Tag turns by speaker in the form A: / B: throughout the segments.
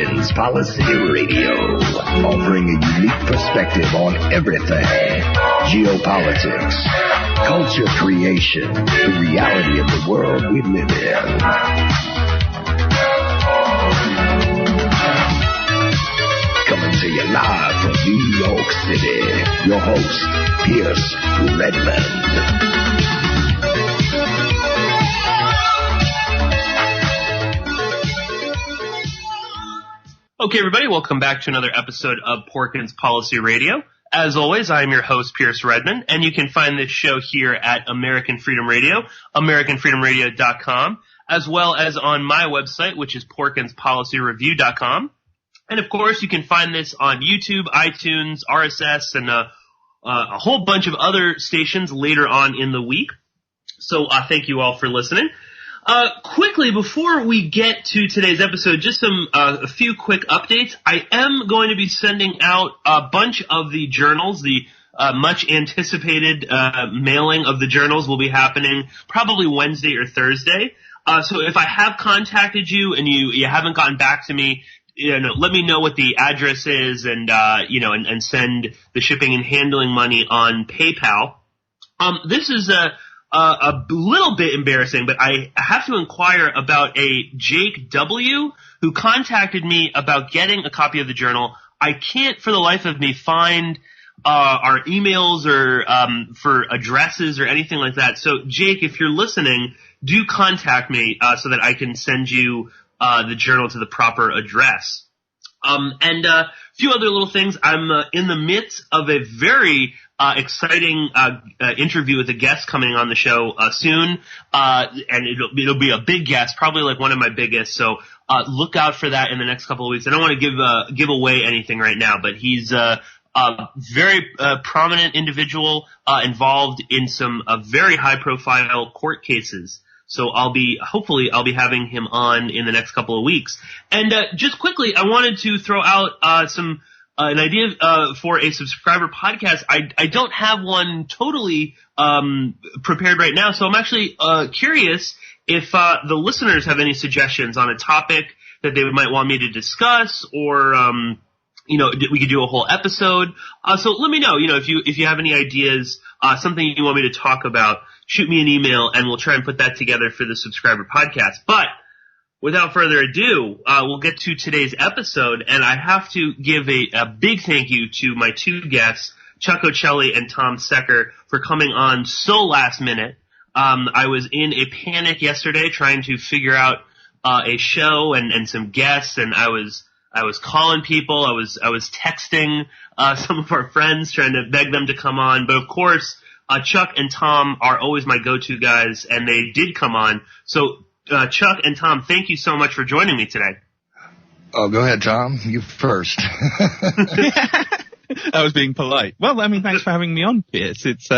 A: Porkins Policy Radio, offering a unique perspective on everything: geopolitics, culture creation, the reality of the world we live in. Coming to you live from New York City, your host, Pierce Redmond.
B: Okay, everybody, welcome back to another episode of Porkins Policy Radio. As always, I am your host, Pierce Redmond, and you can find this show here at American Freedom Radio, AmericanFreedomRadio.com, as well as on my website, which is PorkinsPolicyReview.com. And, of course, you can find this on YouTube, iTunes, RSS, and a whole bunch of other stations later on in the week. So thank you all for listening. Quickly, before we get to today's episode, just a few quick updates. I am going to be sending out a bunch of the journals. The much anticipated mailing of the journals will be happening probably Wednesday or Thursday. So if I have contacted you and you haven't gotten back to me, let me know what the address is and send the shipping and handling money on PayPal. This is a little bit embarrassing, but I have to inquire about a Jake W. who contacted me about getting a copy of the journal. I can't for the life of me find our emails or for addresses or anything like that. So, Jake, if you're listening, do contact me so that I can send you the journal to the proper address. And a few other little things. I'm in the midst of a very exciting interview with a guest coming on the show soon, and it'll be a big guest, probably like one of my biggest. So look out for that in the next couple of weeks. I don't want to give away anything right now, but he's a very prominent individual involved in some very high profile court cases. So hopefully I'll be having him on in the next couple of weeks. And just quickly, I wanted to throw out an idea for a subscriber podcast. I don't have one totally prepared right now, so I'm actually curious if the listeners have any suggestions on a topic that they might want me to discuss, or we could do a whole episode. So let me know, if you have any ideas, something you want me to talk about, shoot me an email and we'll try and put that together for the subscriber podcast. But without further ado, we'll get to today's episode, and I have to give a big thank you to my two guests, Chuck Ochelli and Tom Secker, for coming on so last minute. I was in a panic yesterday trying to figure out a show and some guests, and I was calling people, I was texting some of our friends trying to beg them to come on, but of course Chuck and Tom are always my go-to guys, and they did come on. So Chuck and Tom, thank you so much for joining me today.
C: Oh, go ahead, Tom. You first.
D: I was being polite. Well, thanks for having me on, Pierce. It's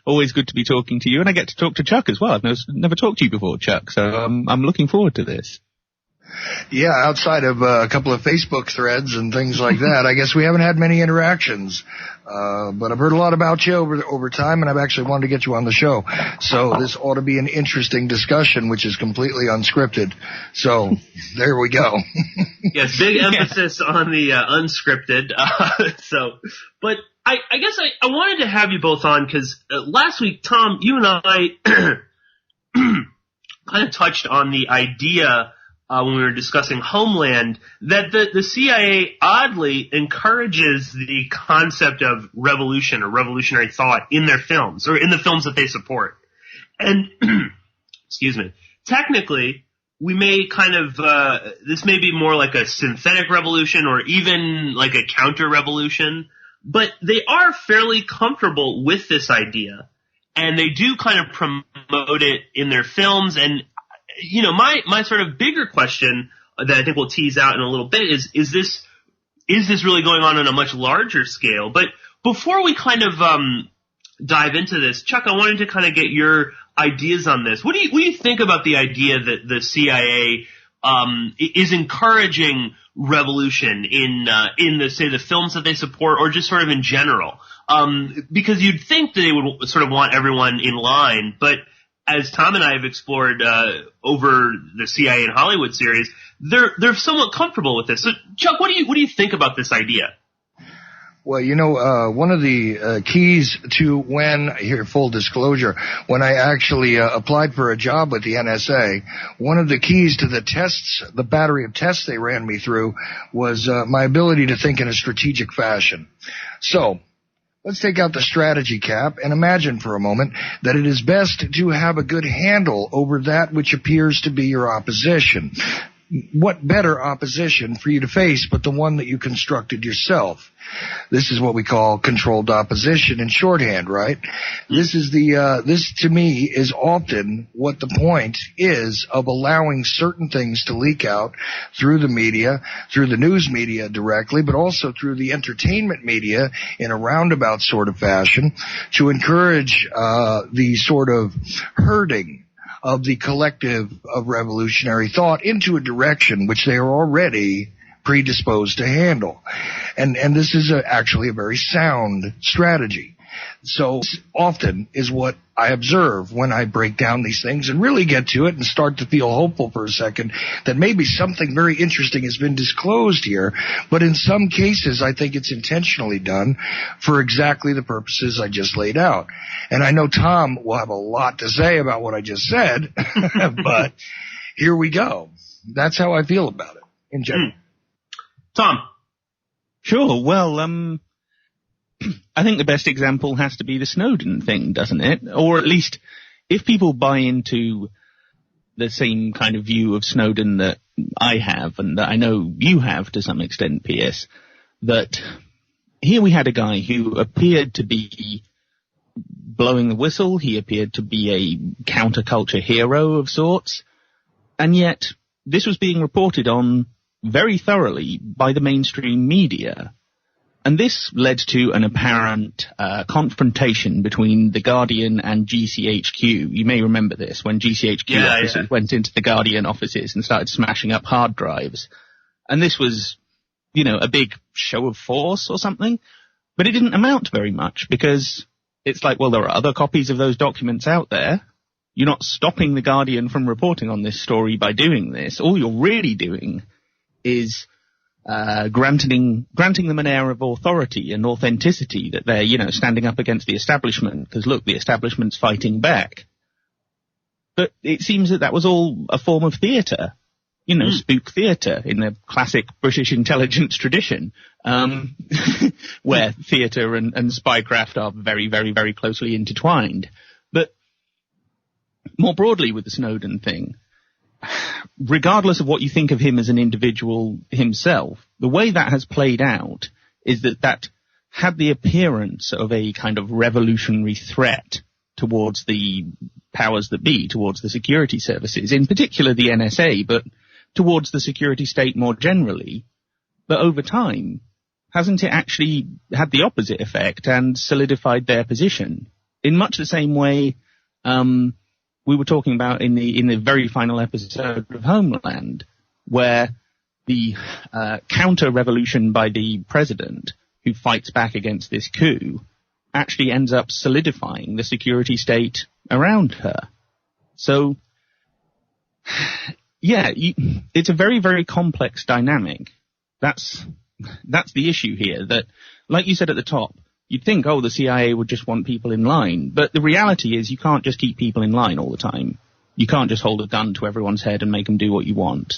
D: always good to be talking to you, and I get to talk to Chuck as well. I've never talked to you before, Chuck, so I'm looking forward to this.
C: Yeah, outside of a couple of Facebook threads and things like that, I guess we haven't had many interactions. But I've heard a lot about you over time, and I've actually wanted to get you on the show. So this ought to be an interesting discussion, which is completely unscripted. So there we go.
B: Yes, big emphasis on the unscripted. But I guess I wanted to have you both on because last week, Tom, you and I kind of touched on the idea when we were discussing Homeland, that the CIA oddly encourages the concept of revolution or revolutionary thought in their films, or in the films that they support. And, excuse me, technically, we may kind of, this may be more like a synthetic revolution or even like a counter-revolution, but they are fairly comfortable with this idea, and they do kind of promote it in their films. And my sort of bigger question that I think we'll tease out in a little bit is this really going on a much larger scale? But before we kind of dive into this, Chuck, I wanted to kind of get your ideas on this. What do you think about the idea that the CIA is encouraging revolution in the films that they support, or just sort of in general? Because you'd think that they would sort of want everyone in line, but as Tom and I have explored over the CIA and Hollywood series, they're somewhat comfortable with this. So, Chuck, what do you think about this idea?
C: Well, one of the keys to full disclosure, when I actually applied for a job with the NSA, one of the keys to the battery of tests they ran me through was my ability to think in a strategic fashion. So, let's take out the strategy cap and imagine for a moment that it is best to have a good handle over that which appears to be your opposition. What better opposition for you to face but the one that you constructed yourself? This is what we call controlled opposition in shorthand, right? This to me is often what the point is of allowing certain things to leak out through the media, through the news media directly, but also through the entertainment media in a roundabout sort of fashion to encourage the sort of herding of the collective of revolutionary thought into a direction which they are already predisposed to handle. And this is actually a very sound strategy. So often is what I observe when I break down these things and really get to it and start to feel hopeful for a second that maybe something very interesting has been disclosed here. But in some cases, I think it's intentionally done for exactly the purposes I just laid out. And I know Tom will have a lot to say about what I just said, but here we go. That's how I feel about it in general.
B: Tom.
D: Sure. Well, I think the best example has to be the Snowden thing, doesn't it? Or at least if people buy into the same kind of view of Snowden that I have and that I know you have to some extent, Pierce, that here we had a guy who appeared to be blowing the whistle. He appeared to be a counterculture hero of sorts. And yet this was being reported on very thoroughly by the mainstream media. And this led to an apparent confrontation between The Guardian and GCHQ. You may remember this, when GCHQ officers went into The Guardian offices and started smashing up hard drives. And this was, a big show of force or something. But it didn't amount to very much because it's like, well, there are other copies of those documents out there. You're not stopping The Guardian from reporting on this story by doing this. All you're really doing is granting them an air of authority and authenticity that they're, standing up against the establishment because, look, the establishment's fighting back. But it seems that was all a form of theatre, spook theatre in the classic British intelligence tradition, where theatre and spycraft are very, very, very closely intertwined. But more broadly with the Snowden thing, regardless of what you think of him as an individual himself, the way that has played out is that had the appearance of a kind of revolutionary threat towards the powers that be, towards the security services, in particular the NSA, but towards the security state more generally. But over time, hasn't it actually had the opposite effect and solidified their position? In much the same way we were talking about in the very final episode of Homeland, where the counter-revolution by the president, who fights back against this coup, actually ends up solidifying the security state around her. So, it's a very, very complex dynamic. That's the issue here, that, like you said at the top, you'd think, the CIA would just want people in line. But the reality is you can't just keep people in line all the time. You can't just hold a gun to everyone's head and make them do what you want.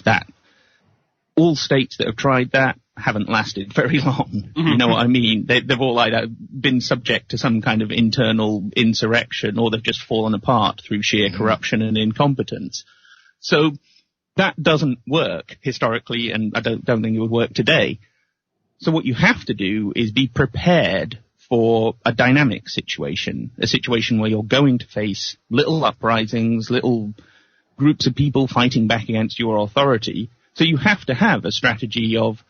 D: All states that have tried that haven't lasted very long. You know what I mean? They've all either been subject to some kind of internal insurrection or they've just fallen apart through sheer corruption and incompetence. So that doesn't work historically, and I don't think it would work today. So what you have to do is be prepared for a dynamic situation, a situation where you're going to face little uprisings, little groups of people fighting back against your authority. So you have to have a strategy of,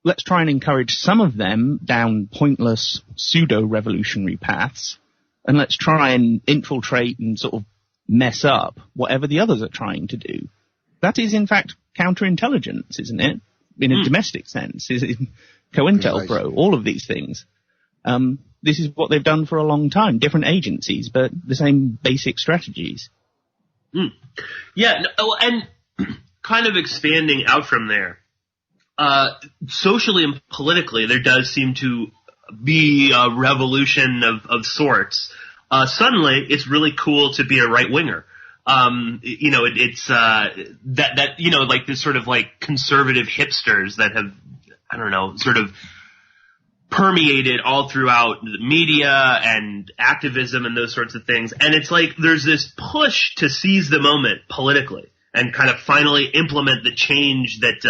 D: let's try and encourage some of them down pointless pseudo-revolutionary paths, and let's try and infiltrate and sort of mess up whatever the others are trying to do. That is, in fact, counterintelligence, isn't it? In a domestic sense, is COINTELPRO, all of these things. this is what they've done for a long time. Different agencies, but the same basic strategies.
B: Yeah, and kind of expanding out from there, socially and politically, there does seem to be a revolution of sorts. Suddenly, it's really cool to be a right-winger. It's like this sort of like conservative hipsters that have, I don't know, sort of permeated all throughout the media and activism and those sorts of things. And it's like there's this push to seize the moment politically and kind of finally implement the change that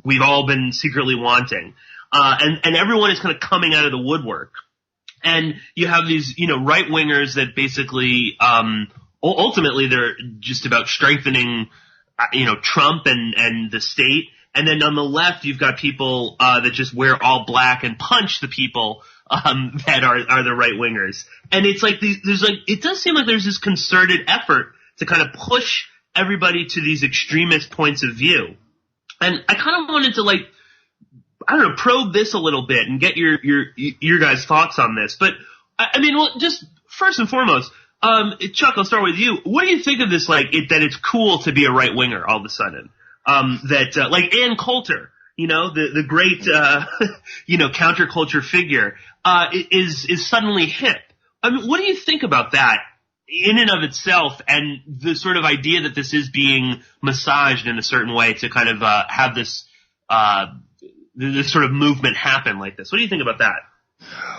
B: we've all been secretly wanting. And everyone is kind of coming out of the woodwork. And you have these, right-wingers that basically ultimately they're just about strengthening, Trump and the state. And then on the left, you've got people that just wear all black and punch the people that are the right wingers. And it's like it does seem like there's this concerted effort to kind of push everybody to these extremist points of view. And I kind of wanted to probe this a little bit and get your guys' thoughts on this. But just first and foremost, Chuck, I'll start with you. What do you think of this? That it's cool to be a right winger all of a sudden. Like Ann Coulter, the great, counterculture figure, is suddenly hip. What do you think about that in and of itself, and the sort of idea that this is being massaged in a certain way to kind of, have this sort of movement happen like this? What do you think about that?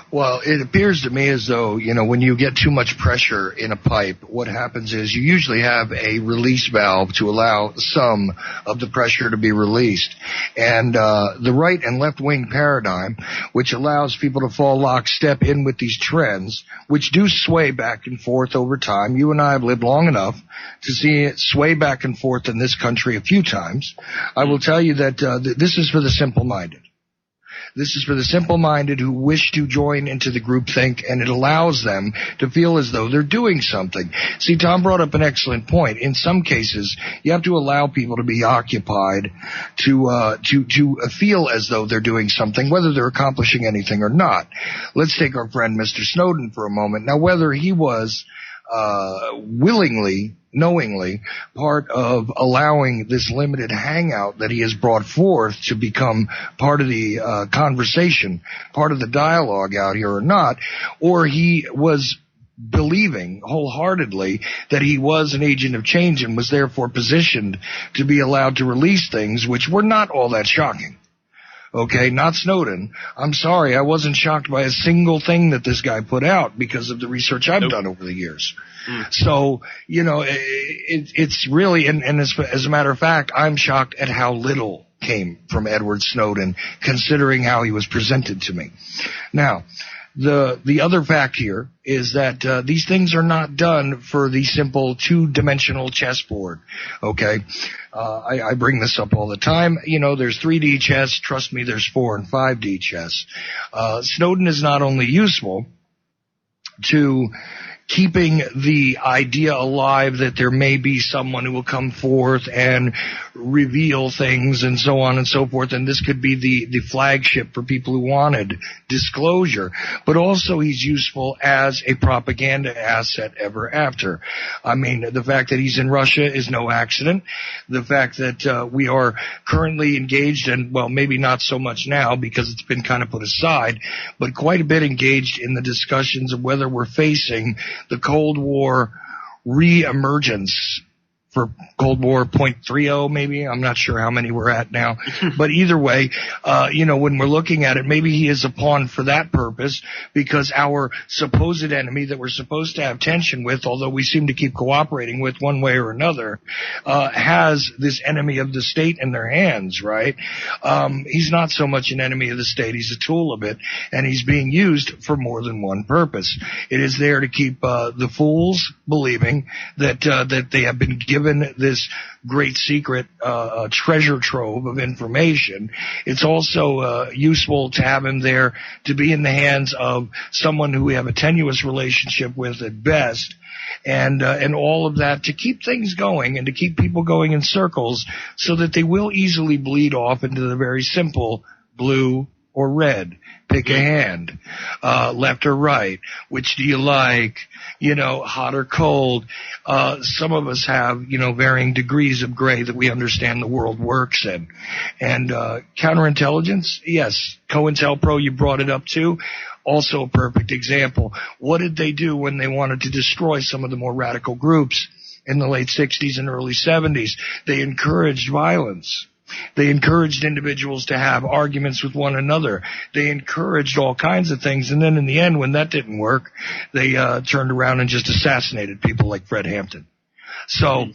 C: Well, it appears to me as though, when you get too much pressure in a pipe, what happens is you usually have a release valve to allow some of the pressure to be released. And the right and left wing paradigm, which allows people to fall lockstep in with these trends, which do sway back and forth over time. You and I have lived long enough to see it sway back and forth in this country a few times. I will tell you that this is for the simple-minded. This is for the simple-minded who wish to join into the groupthink, and it allows them to feel as though they're doing something. See, Tom brought up an excellent point. In some cases, you have to allow people to be occupied to feel as though they're doing something, whether they're accomplishing anything or not. Let's take our friend Mr. Snowden for a moment. Now, whether he was knowingly part of allowing this limited hangout that he has brought forth to become part of the conversation, part of the dialogue out here or not, or he was believing wholeheartedly that he was an agent of change and was therefore positioned to be allowed to release things which were not all that shocking. Okay, not Snowden. I'm sorry, I wasn't shocked by a single thing that this guy put out because of the research I've done over the years. So, it's really, and as a matter of fact, I'm shocked at how little came from Edward Snowden, considering how he was presented to me. Now, the other fact here is that these things are not done for the simple two-dimensional chessboard. Okay, I bring this up all the time. There's 3D chess. Trust me, there's 4 and 5D chess. Snowden is not only useful to keeping the idea alive that there may be someone who will come forth and reveal things and so on and so forth, and this could be the flagship for people who wanted disclosure, but also he's useful as a propaganda asset ever after. The fact that he's in Russia is no accident. The fact that we are currently engaged, and well, maybe not so much now because it's been kind of put aside, but quite a bit engaged in the discussions of whether we're facing the Cold War re-emergence for Cold War 0.30 maybe. I'm not sure how many we're at now. But either way, when we're looking at it, maybe he is a pawn for that purpose, because our supposed enemy that we're supposed to have tension with, although we seem to keep cooperating with one way or another, has this enemy of the state in their hands, right? He's not so much an enemy of the state. He's a tool of it, and he's being used for more than one purpose. It is there to keep the fools believing that they have been given this great secret treasure trove of information. It's also useful to have him there to be in the hands of someone who we have a tenuous relationship with at best, and all of that to keep things going and to keep people going in circles so that they will easily bleed off into the very simple blue, or red? Pick a hand. Left or right? Which do you like? Hot or cold? Some of us have, varying degrees of gray that we understand the world works in. And counterintelligence, yes. COINTELPRO, you brought it up too. Also a perfect example. What did they do when they wanted to destroy some of the more radical groups in the late 60s and early 70s? They encouraged violence. They encouraged individuals to have arguments with one another. They encouraged all kinds of things. And then in the end, when that didn't work, they turned around and just assassinated people like Fred Hampton. So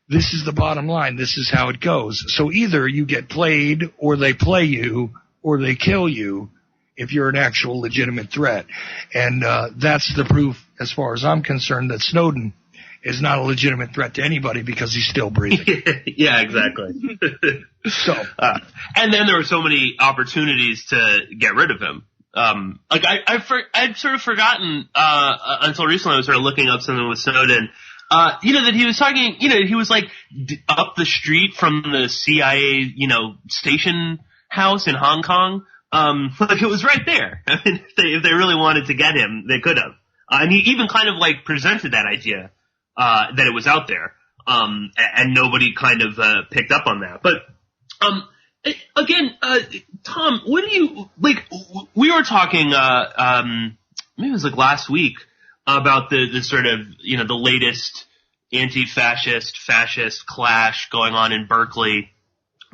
C: this is the bottom line. This is how it goes. So either you get played, or they play you, or they kill you if you're an actual legitimate threat. And that's the proof, as far as I'm concerned, that Snowden is not a legitimate threat to anybody because he's still breathing.
B: Yeah, exactly.
C: So,
B: and then there were so many opportunities to get rid of him. I'd sort of forgotten until recently. I was sort of looking up something with Snowden. That he was talking. He was like up the street from the CIA, station house in Hong Kong. Like it was right there. I mean, if they really wanted to get him, they could have. And he even kind of like presented that idea. That it was out there, and nobody kind of picked up on that. But again, Tom, what do you like? We were talking, maybe it was like last week, about the sort of the latest anti-fascist fascist clash going on in Berkeley,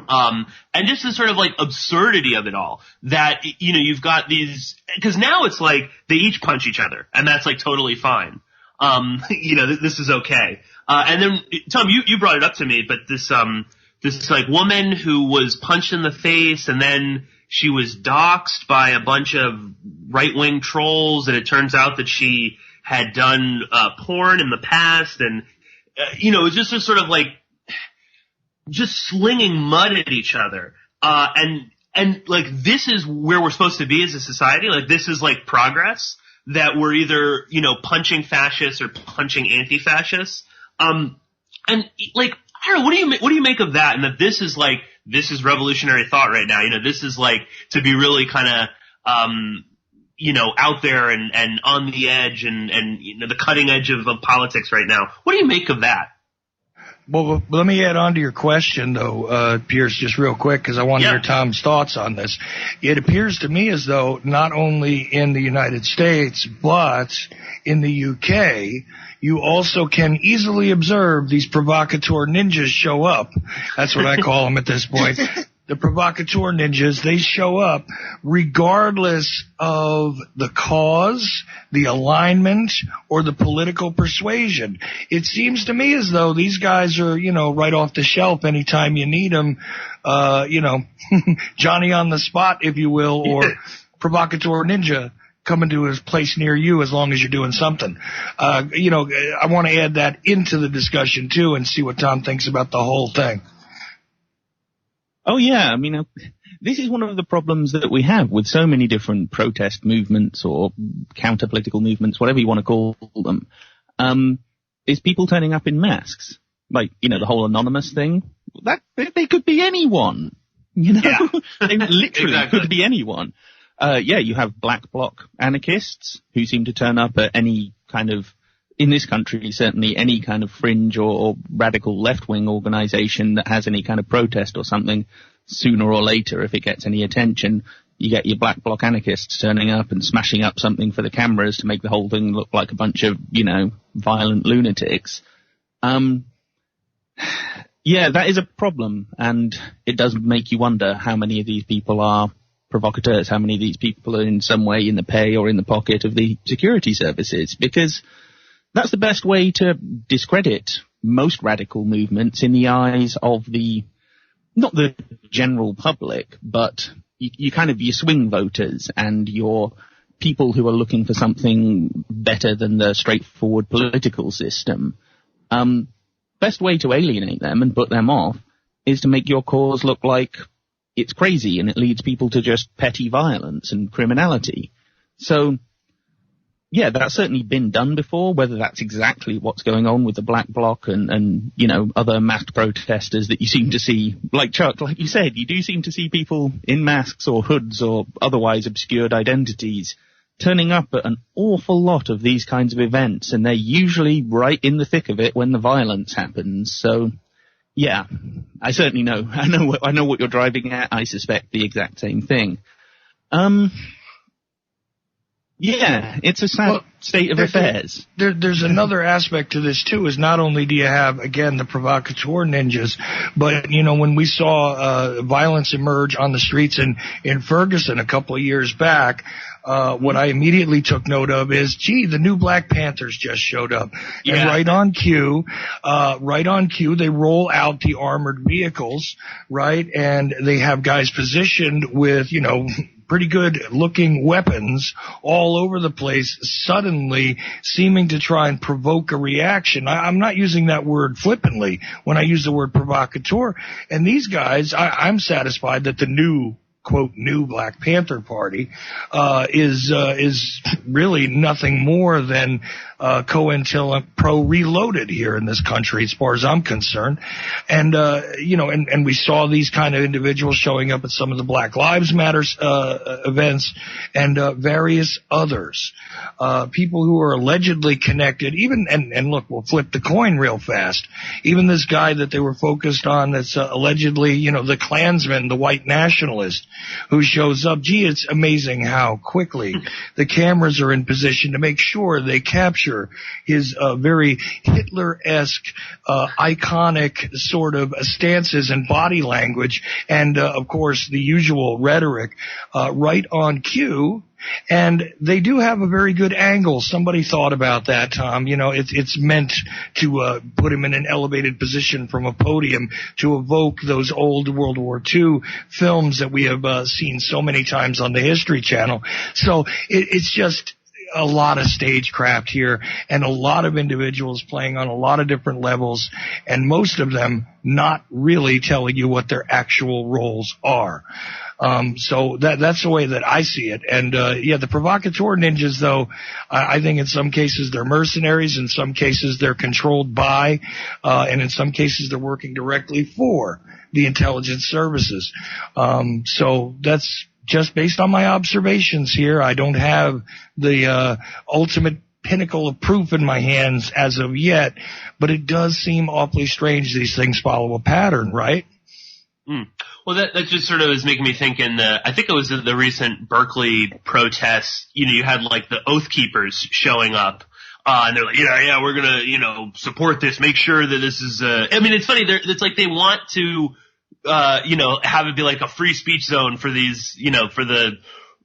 B: and just the sort of like absurdity of it all. That you've got these, because now it's like they each punch each other, and that's like totally fine. This is okay. And then, Tom, you brought it up to me, but this like woman who was punched in the face, and then she was doxxed by a bunch of right-wing trolls, and it turns out that she had done porn in the past, and it was just a sort of like just slinging mud at each other. And like this is where we're supposed to be as a society. Like this is like progress. That we're either, punching fascists or punching anti-fascists. And like, I don't know, what do you make of that? And that this is revolutionary thought right now. This is like to be really kind of, out there and on the edge and the cutting edge of politics right now. What do you make of that?
C: Well, let me add on to your question, though, Pierce, just real quick, because I want to hear Tom's thoughts on this. It appears to me as though not only in the United States, but in the UK, you also can easily observe these provocateur ninjas show up. That's what I call them at this point. The provocateur ninjas, they show up regardless of the cause, the alignment, or the political persuasion. It seems to me as though these guys are, right off the shelf anytime you need them, Johnny on the spot, if you will, or provocateur ninja coming to a place near you as long as you're doing something. I want to add that into the discussion too and see what Tom thinks about the whole thing.
D: Oh, yeah. I mean, this is one of the problems that we have with so many different protest movements or counter-political movements, whatever you want to call them, is people turning up in masks. Like, the whole anonymous thing. They could be anyone. They literally could be anyone. You have black bloc anarchists who seem to turn up at any kind of, in this country, certainly any kind of fringe or radical left-wing organization that has any kind of protest or something, sooner or later, if it gets any attention, you get your black bloc anarchists turning up and smashing up something for the cameras to make the whole thing look like a bunch of, violent lunatics. That is a problem, and it does make you wonder how many of these people are provocateurs, how many of these people are in some way in the pay or in the pocket of the security services, because that's the best way to discredit most radical movements in the eyes of not the general public, but you swing voters and your people who are looking for something better than the straightforward political system. Best way to alienate them and put them off is to make your cause look like it's crazy and it leads people to just petty violence and criminality. So yeah, that's certainly been done before, whether that's exactly what's going on with the Black Bloc and other masked protesters that you seem to see, like Chuck, like you said, you do seem to see people in masks or hoods or otherwise obscured identities turning up at an awful lot of these kinds of events, and they're usually right in the thick of it when the violence happens. So, yeah, I certainly know. I know what you're driving at. I suspect the exact same thing. Yeah, it's a sad state of affairs.
C: There's another aspect to this, too, is not only do you have, again, the provocateur ninjas, but, when we saw violence emerge on the streets in Ferguson a couple of years back, what I immediately took note of is, the new Black Panthers just showed up. Yeah. And right on cue, they roll out the armored vehicles, right? And they have guys positioned with, pretty good looking weapons all over the place, suddenly seeming to try and provoke a reaction. I'm not using that word flippantly when I use the word provocateur. And these guys, I'm satisfied that the new Black Panther Party, is really nothing more than, COINTELPRO reloaded here in this country, as far as I'm concerned. And, and we saw these kind of individuals showing up at some of the Black Lives Matter, events and, various others. People who are allegedly connected, and look, we'll flip the coin real fast. Even this guy that they were focused on that's, allegedly, the Klansman, the white nationalist, who shows up. It's amazing how quickly the cameras are in position to make sure they capture his very Hitler-esque, iconic sort of stances and body language, and of course the usual rhetoric right on cue. And they do have a very good angle. Somebody thought about that, Tom. It's meant to put him in an elevated position from a podium to evoke those old World War II films that we have seen so many times on the History Channel. So it's just a lot of stagecraft here and a lot of individuals playing on a lot of different levels, and most of them not really telling you what their actual roles are. So that's the way that I see it. And, the provocateur ninjas, though, I think in some cases they're mercenaries, in some cases they're controlled by, and in some cases they're working directly for the intelligence services. So that's just based on my observations here. I don't have the, ultimate pinnacle of proof in my hands as of yet, but it does seem awfully strange these things follow a pattern, right?
B: Well, that just sort of is making me think I think it was the recent Berkeley protests, you had like the Oath Keepers showing up, and they're like, we're gonna, support this, make sure that this is, it's funny, it's like they want to, have it be like a free speech zone for these, for the,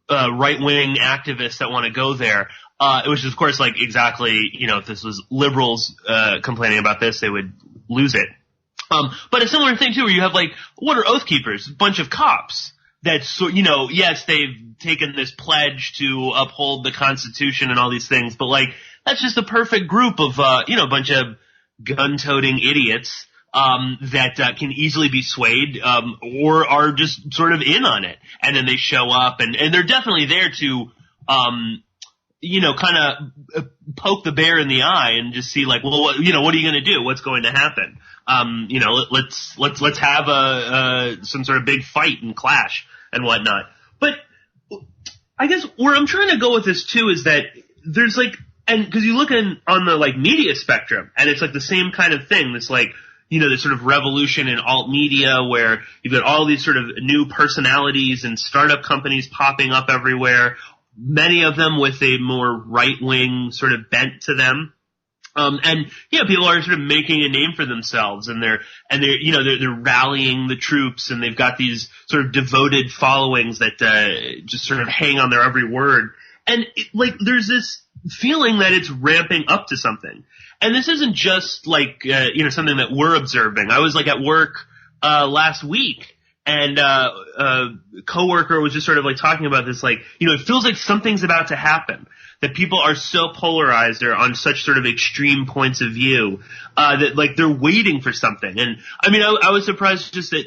B: right-wing activists that want to go there. It was, of course, like exactly, if this was liberals, complaining about this, they would lose it. But a similar thing too, where you have like, what are Oath Keepers? A bunch of cops that, yes, they've taken this pledge to uphold the Constitution and all these things, but like, that's just the perfect group of, a bunch of gun-toting idiots, that kind easily be swayed, or are just sort of in on it. And then they show up and they're definitely there to, kind of poke the bear in the eye and just see like, well, what are you going to do? What's going to happen? Let's have some sort of big fight and clash and whatnot. But I guess where I'm trying to go with this too is that there's like, and cause you look on the like media spectrum and it's like the same kind of thing. This like, this sort of revolution in alt media where you've got all these sort of new personalities and startup companies popping up everywhere. Many of them with a more right-wing sort of bent to them. People are sort of making a name for themselves and they're rallying the troops and they've got these sort of devoted followings that, just sort of hang on their every word. And there's this feeling that it's ramping up to something. And this isn't just like, something that we're observing. I was like at work, last week. And, a coworker was just sort of like talking about this, like, it feels like something's about to happen, that people are so polarized or on such sort of extreme points of view, that like they're waiting for something. And I was surprised just that,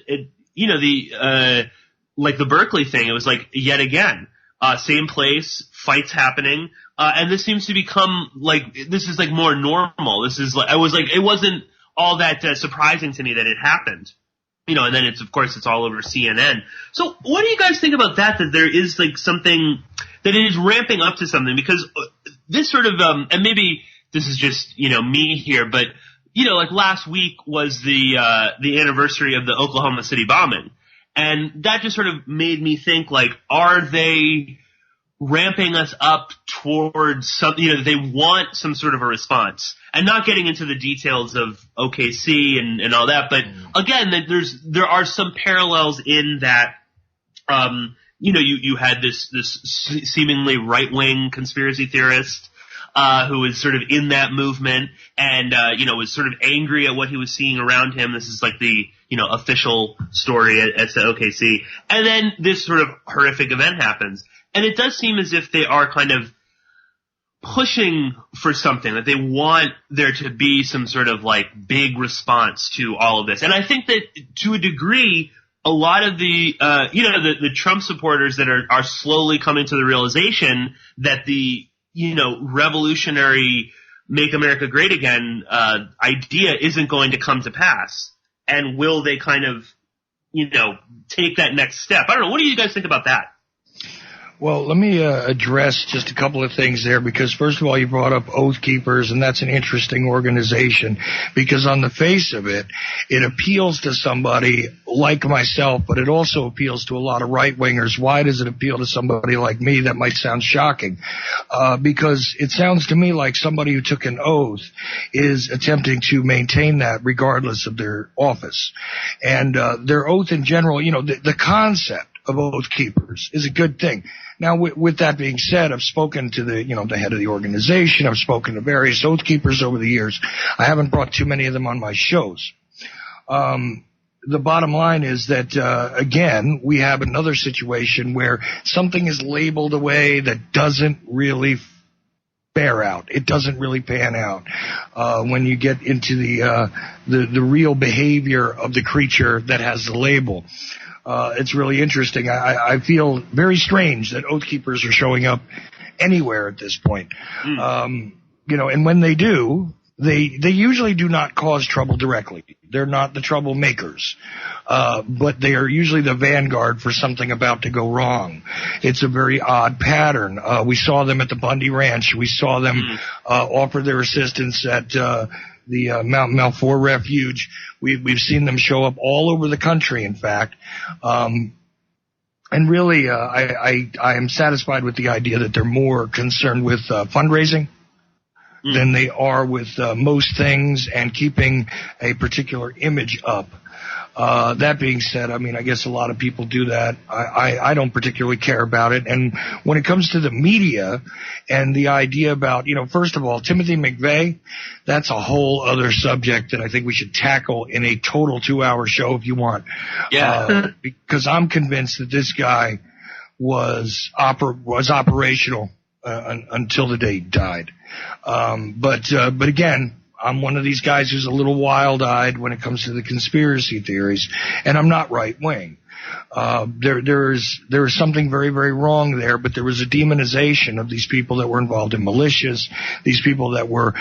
B: the Berkeley thing, it was like yet again, same place, fights happening, and this seems to become this is more normal. This is it wasn't all that surprising to me that it happened. And then it's all over CNN. So what do you guys think about that there is something that it is ramping up to something? Because this sort of, and maybe this is just, me here, but, last week was the anniversary of the Oklahoma City bombing. And that just sort of made me think, are they ramping us up towards something, they want some sort of a response, and not getting into the details of OKC and all that. But again, there are some parallels in that, you had this seemingly right-wing conspiracy theorist, who was sort of in that movement and, was sort of angry at what he was seeing around him. This is the, official story as to OKC. And then this sort of horrific event happens. And it does seem as if they are kind of pushing for something, that they want there to be some sort of big response to all of this. And I think that to a degree, a lot of the, the Trump supporters that are slowly coming to the realization that the, revolutionary Make America Great Again, idea isn't going to come to pass. And will they kind of, take that next step? I don't know. What do you guys think about that?
C: Well, let me address just a couple of things there, because first of all, you brought up Oath Keepers, and that's an interesting organization, because on the face of it, it appeals to somebody like myself, but it also appeals to a lot of right-wingers. Why does it appeal to somebody like me? That might sound shocking, because it sounds to me like somebody who took an oath is attempting to maintain that regardless of their office. And their oath in general, the concept of Oath Keepers is a good thing. Now, with that being said, I've spoken to the head of the organization. I've spoken to various Oath Keepers over the years. I haven't brought too many of them on my shows. The bottom line is that, again, we have another situation where something is labeled a way that doesn't really bear out. It doesn't really pan out when you get into the real behavior of the creature that has the label. It's really interesting. I feel very strange that Oath Keepers are showing up anywhere at this point. And when they do, they usually do not cause trouble directly. They're not the troublemakers, but they are usually the vanguard for something about to go wrong. It's a very odd pattern. We saw them at the Bundy Ranch. We saw them offer their assistance at the Mount Malfour Refuge. We've seen them show up all over the country, in fact. And really, I am satisfied with the idea that they're more concerned with fundraising than they are with most things and keeping a particular image up. That being said, I guess a lot of people do that. I don't particularly care about it. And when it comes to the media and the idea about, first of all, Timothy McVeigh, that's a whole other subject that I think we should tackle in a total 2-hour show if you want. Yeah. Because I'm convinced that this guy was operational until the day he died. But again, I'm one of these guys who's a little wild-eyed when it comes to the conspiracy theories, and I'm not right-wing. There is something very, very wrong there, but there was a demonization of these people that were involved in militias, these people that were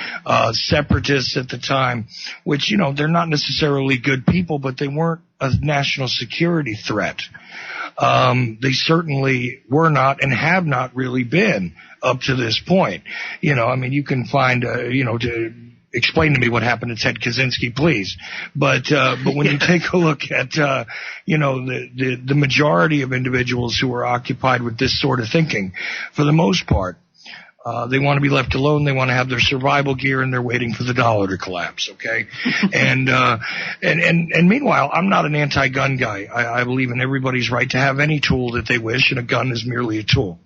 C: separatists at the time, which, they're not necessarily good people, but they weren't a national security threat. They certainly were not and have not really been up to this point. You can find, explain to me what happened to Ted Kaczynski, please. But when you take a look at, the majority of individuals who are occupied with this sort of thinking, for the most part, they want to be left alone. They want to have their survival gear, and they're waiting for the dollar to collapse. Okay. And meanwhile, I'm not an anti-gun guy. I believe in everybody's right to have any tool that they wish, and a gun is merely a tool.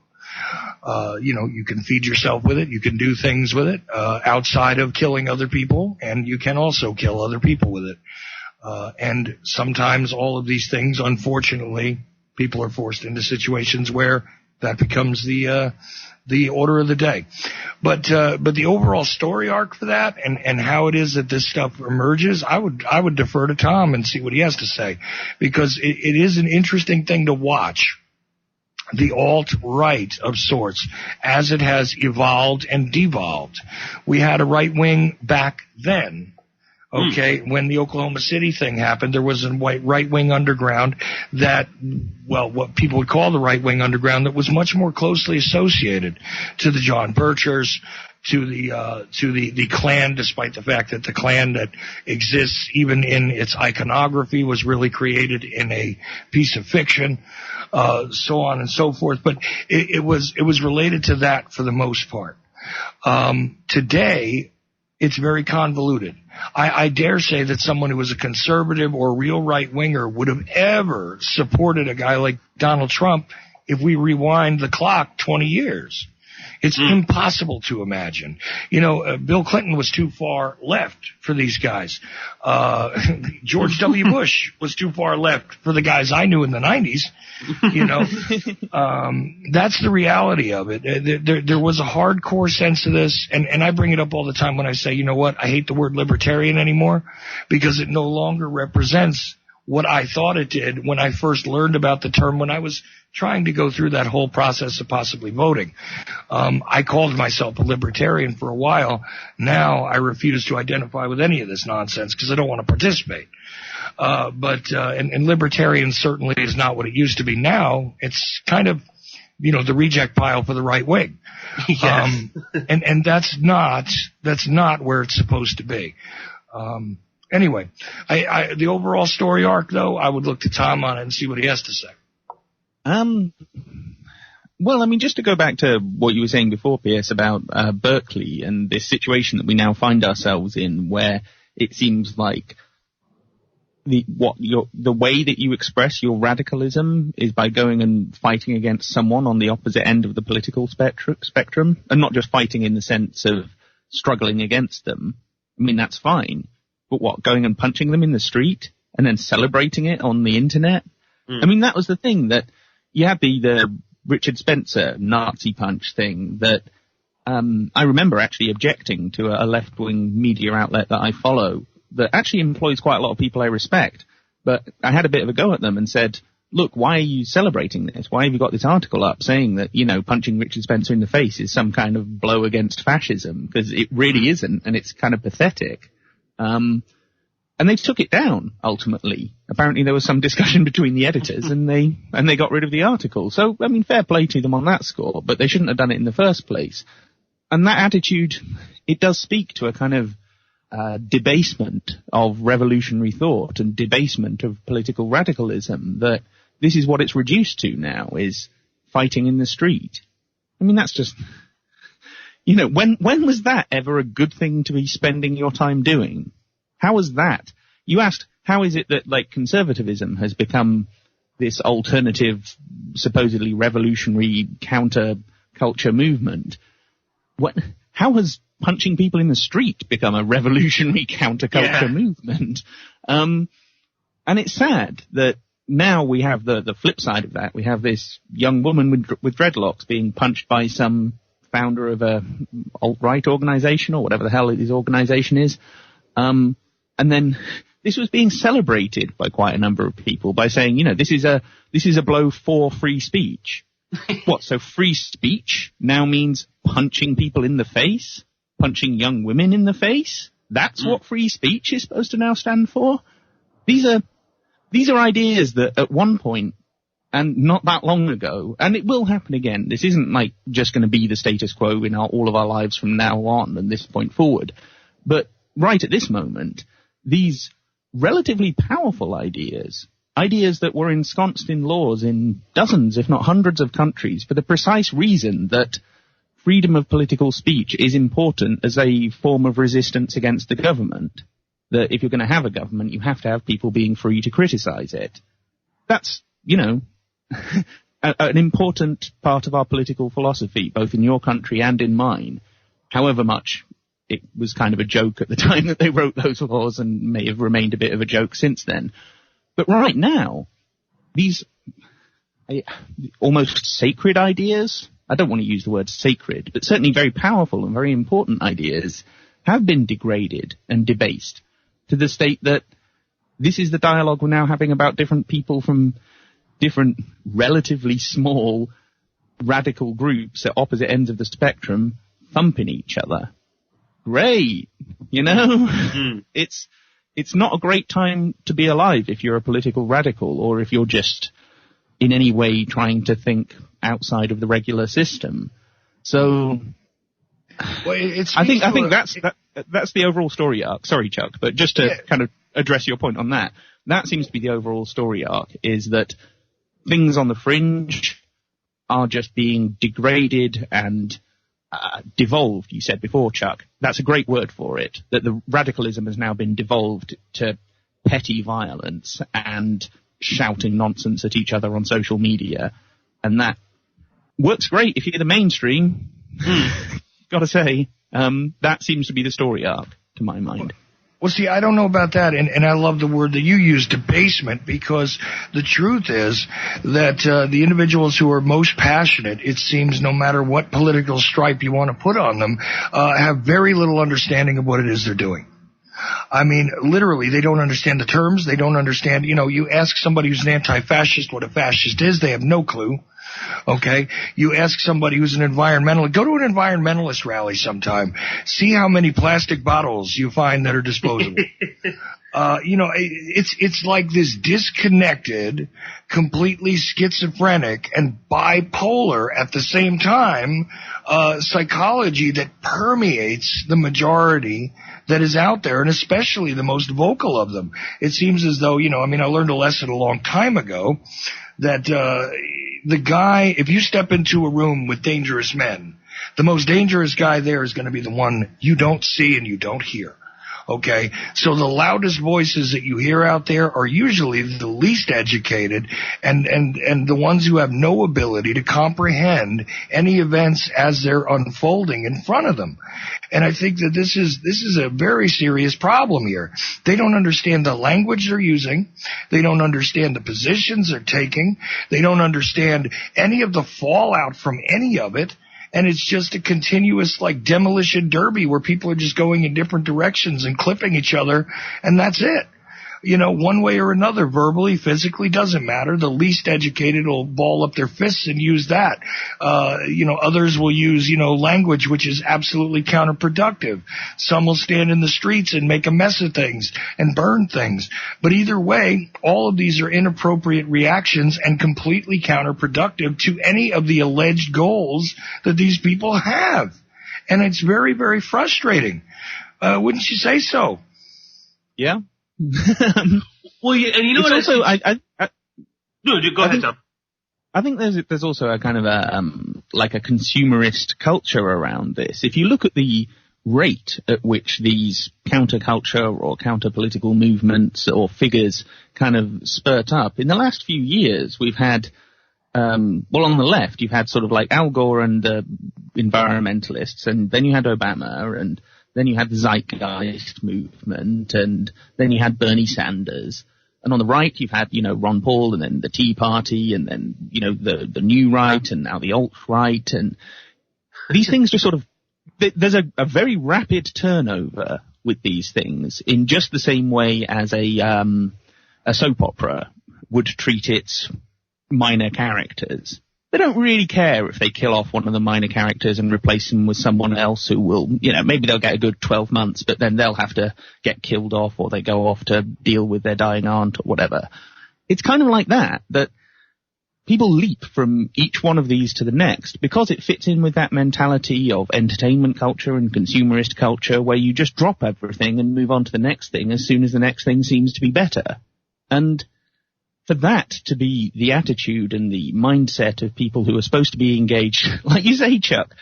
C: You can feed yourself with it. You can do things with it, outside of killing other people, and you can also kill other people with it. And sometimes all of these things, unfortunately, people are forced into situations where that becomes the order of the day. But the overall story arc for that and how it is that this stuff emerges, I would defer to Tom and see what he has to say, because it is an interesting thing to watch. the alt-right of sorts as it has evolved and devolved. We had a right wing back then. Okay, when the Oklahoma City thing happened, there was a right-wing underground that, well, what people would call the right-wing underground that was much more closely associated to the John Birchers, to the Klan, despite the fact that the Klan that exists even in its iconography was really created in a piece of fiction, so on and so forth. But it was related to that for the most part. Today, it's very convoluted. I dare say that someone who was a conservative or real right-winger would have ever supported a guy like Donald Trump if we rewind the clock 20 years. It's impossible to imagine. You know, Bill Clinton was too far left for these guys. George W. Bush was too far left for the guys I knew in the 90s. You know, that's the reality of it. There was a hardcore sense of this, and I bring it up all the time when I say, you know what, I hate the word libertarian anymore because it no longer represents what I thought it did when I first learned about the term when I was trying to go through that whole process of possibly voting. I called myself a libertarian for a while. Now I refuse to identify with any of this nonsense because I don't want to participate. But libertarian certainly is not what it used to be. Now it's kind of, you know, the reject pile for the right wing.
B: Yes.
C: And that's not where it's supposed to be. Anyway, the overall story arc, though, I would look to Tom on it and see what he has to say.
D: Well, I mean, just to go back to what you were saying before, Pierce, about Berkeley and this situation that we now find ourselves in, where it seems like the way that you express your radicalism is by going and fighting against someone on the opposite end of the political spectrum, and not just fighting in the sense of struggling against them. I mean, that's fine. But what, going and punching them in the street and then celebrating it on the internet? I mean, that was the thing, that you had the Richard Spencer Nazi punch thing that I remember actually objecting to a left-wing media outlet that I follow that actually employs quite a lot of people I respect. But I had a bit of a go at them and said, look, why are you celebrating this? Why have you got this article up saying that, you know, punching Richard Spencer in the face is some kind of blow against fascism? Because it really isn't, and it's kind of pathetic. And they took it down, ultimately. Apparently there was some discussion between the editors and they got rid of the article. So, I mean, fair play to them on that score, but they shouldn't have done it in the first place. And that attitude, it does speak to a kind of debasement of revolutionary thought and debasement of political radicalism, that this is what it's reduced to now, is fighting in the street. I mean, that's just, you know, when was that ever a good thing to be spending your time doing? How was that? You asked, how is it that, like, conservatism has become this alternative, supposedly revolutionary counter-culture movement? How has punching people in the street become a revolutionary counter-culture movement? And it's sad that now we have the flip side of that. We have this young woman with dreadlocks being punched by some founder of a alt-right organization or whatever the hell his organization is. And then this was being celebrated by quite a number of people by saying, you know, this is a blow for free speech. What? So free speech now means punching people in the face, punching young women in the face? That's what free speech is supposed to now stand for? These are ideas that at one point, and not that long ago, and it will happen again. This isn't like just going to be the status quo in all of our lives from now on and this point forward. But right at this moment, these relatively powerful ideas that were ensconced in laws in dozens, if not hundreds of countries, for the precise reason that freedom of political speech is important as a form of resistance against the government. That if you're going to have a government, you have to have people being free to criticize it. That's, you know, an important part of our political philosophy, both in your country and in mine, however much it was kind of a joke at the time that they wrote those laws and may have remained a bit of a joke since then. But right now, these almost sacred ideas, I don't want to use the word sacred, but certainly very powerful and very important ideas, have been degraded and debased to the state that this is the dialogue we're now having about different people from different relatively small radical groups at opposite ends of the spectrum thumping each other. Great. You know? It's not a great time to be alive if you're a political radical or if you're just in any way trying to think outside of the regular system. So
C: well,
D: I think that's the overall story arc. Sorry, Chuck, but just to kind of address your point on that, that seems to be the overall story arc, is that things on the fringe are just being degraded and devolved. You said before, Chuck. That's a great word for it, that the radicalism has now been devolved to petty violence and shouting nonsense at each other on social media. And that works great if you're the mainstream. Gotta say, that seems to be the story arc, to my mind.
C: Well, see, I don't know about that, and I love the word that you use, debasement, because the truth is that the individuals who are most passionate, it seems, no matter what political stripe you want to put on them, have very little understanding of what it is they're doing. I mean, literally, they don't understand the terms. They don't understand, you ask somebody who's an anti-fascist what a fascist is, they have no clue. Okay, you ask somebody who's an environmentalist, go to an environmentalist rally sometime, see how many plastic bottles you find that are disposable. It's like this disconnected, completely schizophrenic and bipolar at the same time, psychology that permeates the majority that is out there, and especially the most vocal of them. It seems as though, I learned a lesson a long time ago that, the guy, if you step into a room with dangerous men, the most dangerous guy there is going to be the one you don't see and you don't hear. Okay, so the loudest voices that you hear out there are usually the least educated and the ones who have no ability to comprehend any events as they're unfolding in front of them. And I think that this is a very serious problem here. They don't understand the language they're using. They don't understand the positions they're taking. They don't understand any of the fallout from any of it. And it's just a continuous, demolition derby where people are just going in different directions and clipping each other, and that's it. One way or another, verbally, physically, doesn't matter. The least educated will ball up their fists and use that. Others will use, language which is absolutely counterproductive. Some will stand in the streets and make a mess of things and burn things. But either way, all of these are inappropriate reactions and completely counterproductive to any of the alleged goals that these people have. And it's very, very frustrating. Wouldn't you say so?
D: Yeah.
B: Well, and you know what?
D: Also,
B: go ahead, Tom.
D: I think there's also a kind of a consumerist culture around this. If you look at the rate at which these counterculture or counter-political movements or figures kind of spurt up, in the last few years we've had, on the left you've had sort of like Al Gore and the environmentalists, and then you had Obama, and then you had the Zeitgeist movement, and then you had Bernie Sanders. And on the right, you've had, Ron Paul, and then the Tea Party, and then, the new right, and now the alt-right. And these things just sort of, there's a very rapid turnover with these things in just the same way as a soap opera would treat its minor characters. They don't really care if they kill off one of the minor characters and replace him with someone else who will, maybe they'll get a good 12 months, but then they'll have to get killed off, or they go off to deal with their dying aunt or whatever. It's kind of like that people leap from each one of these to the next because it fits in with that mentality of entertainment culture and consumerist culture where you just drop everything and move on to the next thing as soon as the next thing seems to be better. And for that to be the attitude and the mindset of people who are supposed to be engaged, like you say, Chuck,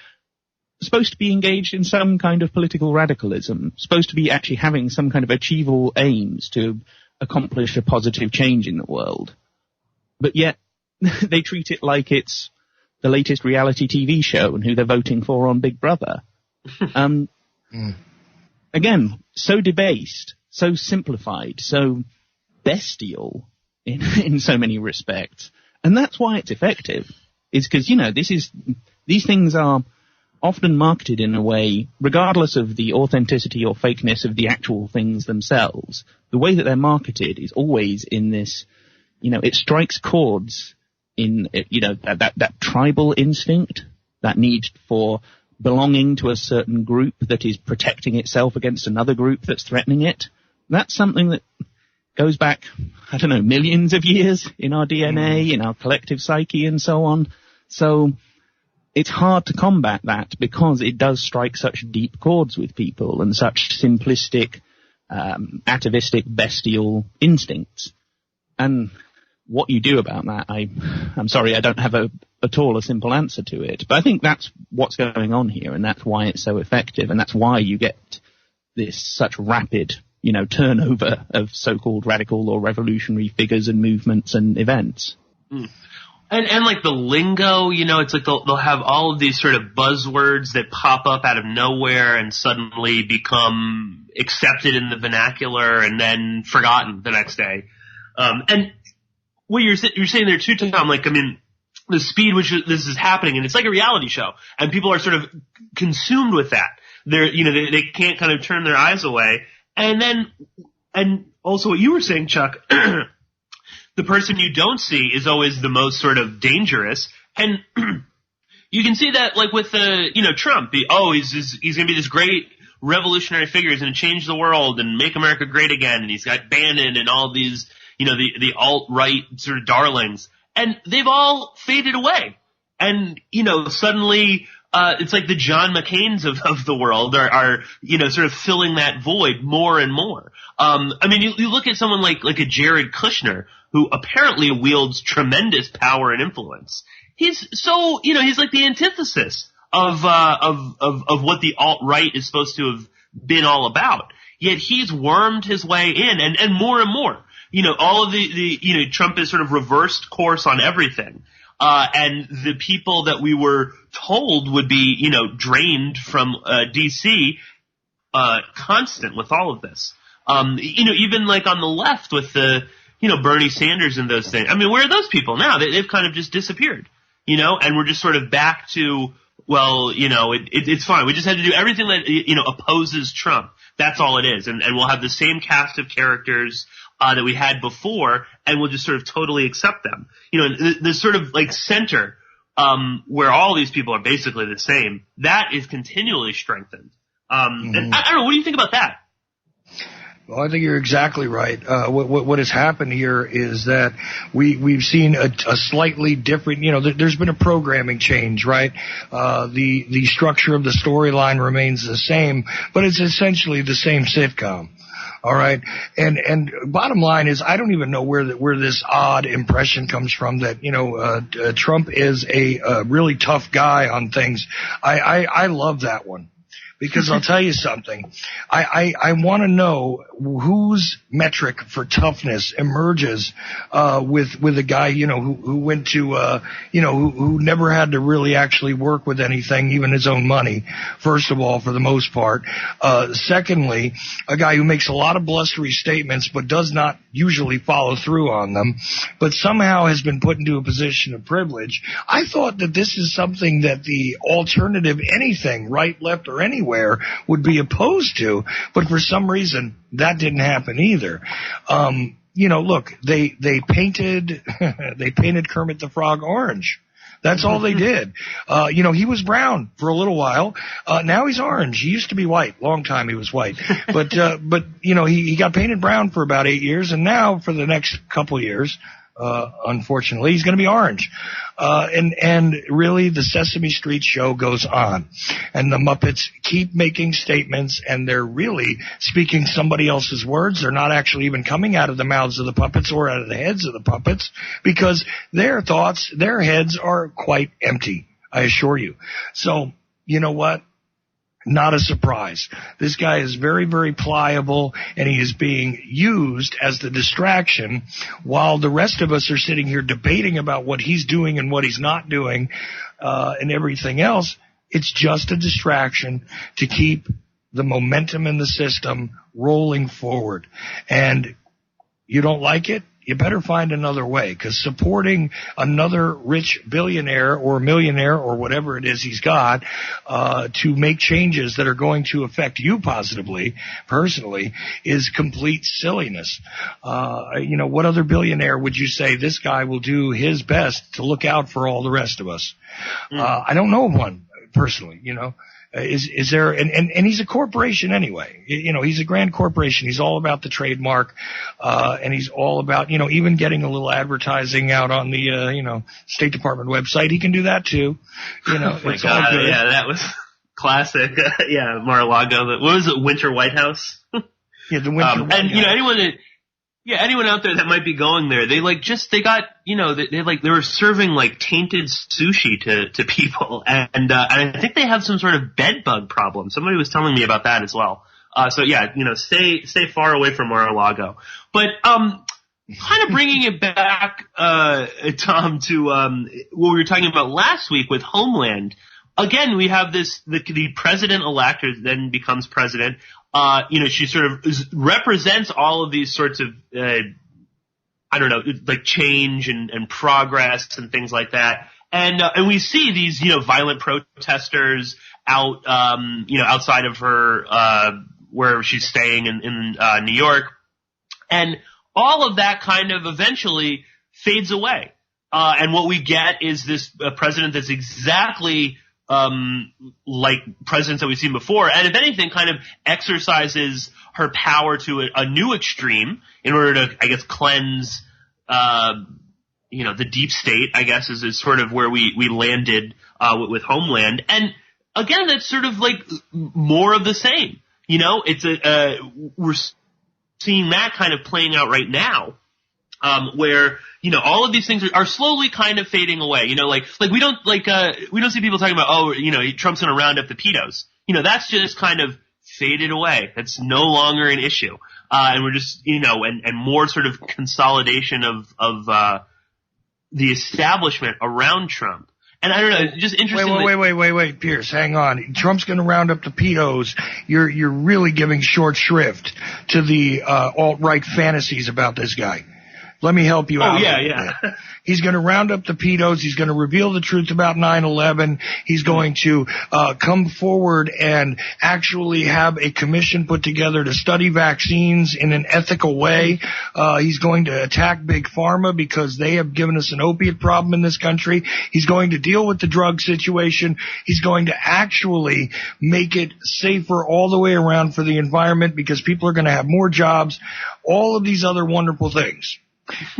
D: supposed to be engaged in some kind of political radicalism, supposed to be actually having some kind of achievable aims to accomplish a positive change in the world. But yet they treat it like it's the latest reality TV show and who they're voting for on Big Brother. Again, so debased, so simplified, so bestial in so many respects. And that's why it's effective, is because, these things are often marketed in a way, regardless of the authenticity or fakeness of the actual things themselves, the way that they're marketed is always in this, it strikes chords in, that tribal instinct, that need for belonging to a certain group that is protecting itself against another group that's threatening it. That's something that goes back, millions of years in our DNA, in our collective psyche and so on. So it's hard to combat that because it does strike such deep chords with people and such simplistic, atavistic, bestial instincts. And what you do about that, I'm sorry, I don't have at all a simple answer to it. But I think that's what's going on here, and that's why it's so effective, and that's why you get this such rapid, turnover of so-called radical or revolutionary figures and movements and events.
B: Mm. And like the lingo, it's like they'll have all of these sort of buzzwords that pop up out of nowhere and suddenly become accepted in the vernacular and then forgotten the next day. And what you're saying there too, Tom, the speed which this is happening, and it's like a reality show, and people are sort of consumed with that. They can't kind of turn their eyes away. And also what you were saying, Chuck, the person you don't see is always the most sort of dangerous. And you can see that like with Trump. He's going to be this great revolutionary figure. He's going to change the world and make America great again. And he's got Bannon and all these, the alt-right sort of darlings. And they've all faded away. And, suddenly it's like the John McCains of the world are sort of filling that void more and more. You look at someone like a Jared Kushner, who apparently wields tremendous power and influence. He's so, he's like the antithesis of what the alt-right is supposed to have been all about. Yet he's wormed his way in and more and more. All of the Trump has sort of reversed course on everything. And the people that we were told would be, drained from, DC, constant with all of this. Even like on the left with the, Bernie Sanders and those things. Where are those people now? They've kind of just disappeared, and we're just sort of back to, it's fine. We just had to do everything that, opposes Trump. That's all it is. And we'll have the same cast of characters, that we had before, and we'll just sort of totally accept them. The sort of like center, where all these people are basically the same, that is continually strengthened. And I don't know, what do you think about that?
C: Well, I think you're exactly right. What has happened here is that we've seen a slightly different, there's been a programming change, right? The structure of the storyline remains the same, but it's essentially the same sitcom. All right. And bottom line is, I don't even know where this odd impression comes from that, Trump is a really tough guy on things. I love that one. Because I'll tell you something, I want to know whose metric for toughness emerges with a guy who went to who never had to really actually work with anything, even his own money. First of all, for the most part. Secondly, a guy who makes a lot of blustery statements but does not usually follow through on them, but somehow has been put into a position of privilege. I thought that this is something that the alternative anything, right, left, or anywhere, would be opposed to, but for some reason that didn't happen either. Look, they painted Kermit the Frog orange. That's all they did. He was brown for a little while. Now he's orange. He used to be white. Long time he was white. But he got painted brown for about 8 years, and now for the next couple years, unfortunately, he's going to be orange. And really the Sesame Street show goes on, and the Muppets keep making statements, and they're really speaking somebody else's words. They're not actually even coming out of the mouths of the puppets or out of the heads of the puppets, because their thoughts, their heads are quite empty, I assure you. So, you know what? Not a surprise. This guy is very, very pliable, and he is being used as the distraction while the rest of us are sitting here debating about what he's doing and what he's not doing, and everything else. It's just a distraction to keep the momentum in the system rolling forward. And you don't like it? you better find another way, because supporting another rich billionaire or millionaire or whatever it is he's got to make changes that are going to affect you positively, personally, is complete silliness. What other billionaire would you say this guy will do his best to look out for all the rest of us? I don't know of one personally, Is there, and he's a corporation anyway. He's a grand corporation. He's all about the trademark, and he's all about, even getting a little advertising out on the, State Department website. He can do that too.
B: Oh my God. Yeah, that was classic. Yeah, Mar-a-Lago. What was it? Winter White House?
C: Yeah, the Winter White House.
B: Anyone out there that might be going there, they were serving like tainted sushi to people, and I think they have some sort of bed bug problem. Somebody was telling me about that as well. Stay far away from Mar-a-Lago. But kind of bringing it back, Tom, to what we were talking about last week with Homeland. Again, we have the president-elect, who then becomes president. She sort of represents all of these sorts of, like change and progress and things like that. And we see these, violent protesters out, outside of her, where she's staying in New York. And all of that kind of eventually fades away. And what we get is this president that's exactly like presidents that we've seen before, and if anything, kind of exercises her power to a new extreme in order to, I guess, cleanse, the deep state, I guess, is sort of where we landed with Homeland. And again, that's sort of like more of the same. It's we're seeing that kind of playing out right now, where all of these things are slowly kind of fading away. We don't see people talking about, Trump's going to round up the pedos. That's just kind of faded away. That's no longer an issue. And we're just, and more sort of consolidation of the establishment around Trump. And I don't know, just interesting.
C: Wait, Pierce, hang on. Trump's going to round up the pedos. You're really giving short shrift to the alt-right fantasies about this guy. Let me help you out.
B: Oh, yeah.
C: He's going to round up the pedos. He's going to reveal the truth about 9/11. He's going to come forward and actually have a commission put together to study vaccines in an ethical way. He's going to attack Big Pharma because they have given us an opiate problem in this country. He's going to deal with the drug situation. He's going to actually make it safer all the way around for the environment because people are going to have more jobs. All of these other wonderful things.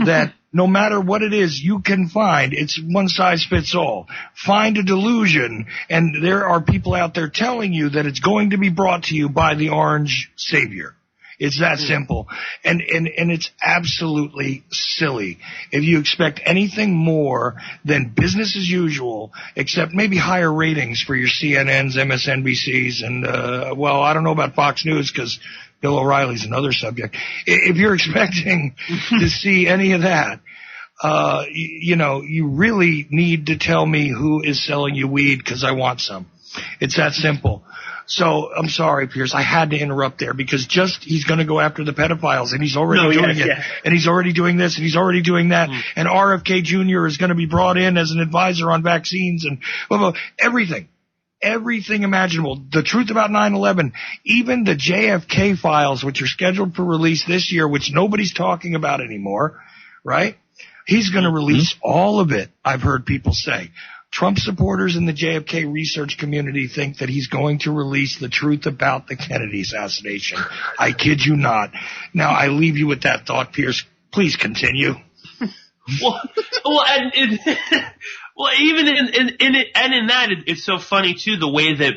C: That no matter what it is you can find, it's one size fits all. Find a delusion, and there are people out there telling you that it's going to be brought to you by the orange savior. It's that simple. And it's absolutely silly. If you expect anything more than business as usual, except maybe higher ratings for your CNNs, MSNBCs, and, I don't know about Fox News because Bill O'Reilly's another subject. If you're expecting to see any of that, you really need to tell me who is selling you weed because I want some. It's that simple. So I'm sorry, Pierce. I had to interrupt there because he's going to go after the pedophiles, and he's already doing it, and he's already doing this, and he's already doing that, and RFK Jr. is going to be brought in as an advisor on vaccines and everything imaginable. The truth about 9/11, even the JFK files, which are scheduled for release this year, which nobody's talking about anymore, right? He's going to release all of it, I've heard people say. Trump supporters in the JFK research community think that he's going to release the truth about the Kennedy assassination. I kid you not. Now, I leave you with that thought, Pierce. Please continue.
B: Even in that, it's so funny too, the way that,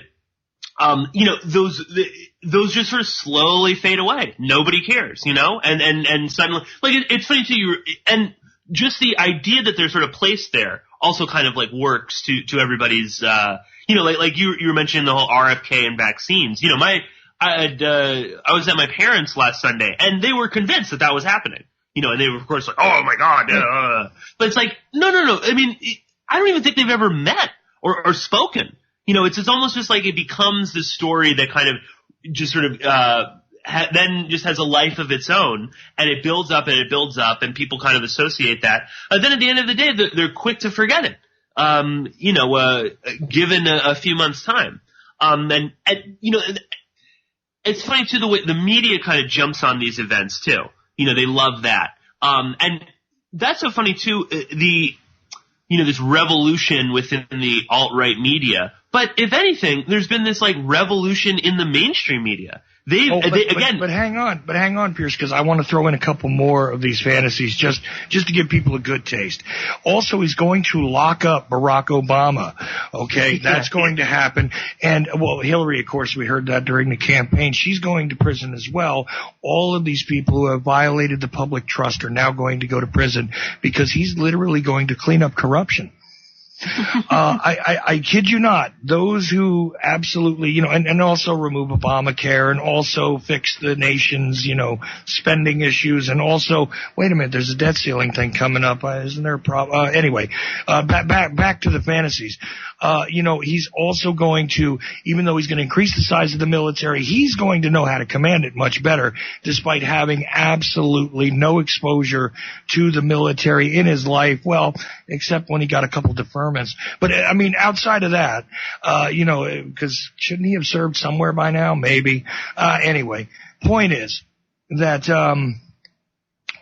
B: those just sort of slowly fade away. Nobody cares, and suddenly, it's funny too, and just the idea that they're sort of placed there also kind of works to everybody's, like you were mentioning the whole RFK and vaccines. I was at my parents' last Sunday, and they were convinced that was happening. And they were, of course, like, oh my God. But it's like, no. I mean, I don't even think they've ever met or spoken. It's almost just like it becomes this story that kind of just sort of, then just has a life of its own, and it builds up and it builds up, and people kind of associate that. Then at the end of the day, they're quick to forget it. Given a few months' time. It's funny too the way the media kind of jumps on these events too. They love that. And that's so funny too. This revolution within the alt-right media. But if anything, there's been this like revolution in the mainstream media. But
C: hang on, Pierce, because I want to throw in a couple more of these fantasies just to give people a good taste. Also, he's going to lock up Barack Obama. Okay, that's going to happen. And Hillary, of course, we heard that during the campaign. She's going to prison as well. All of these people who have violated the public trust are now going to go to prison because he's literally going to clean up corruption. I kid you not. Those who absolutely, and also remove Obamacare and also fix the nation's, spending issues, and also, wait a minute, there's a debt ceiling thing coming up. Isn't there a problem? Anyway, back to the fantasies. He's also going to, even though he's going to increase the size of the military, he's going to know how to command it much better, despite having absolutely no exposure to the military in his life. Well, except when he got a couple deferments. But I mean, outside of that, because shouldn't he have served somewhere by now? Maybe. Anyway, point is that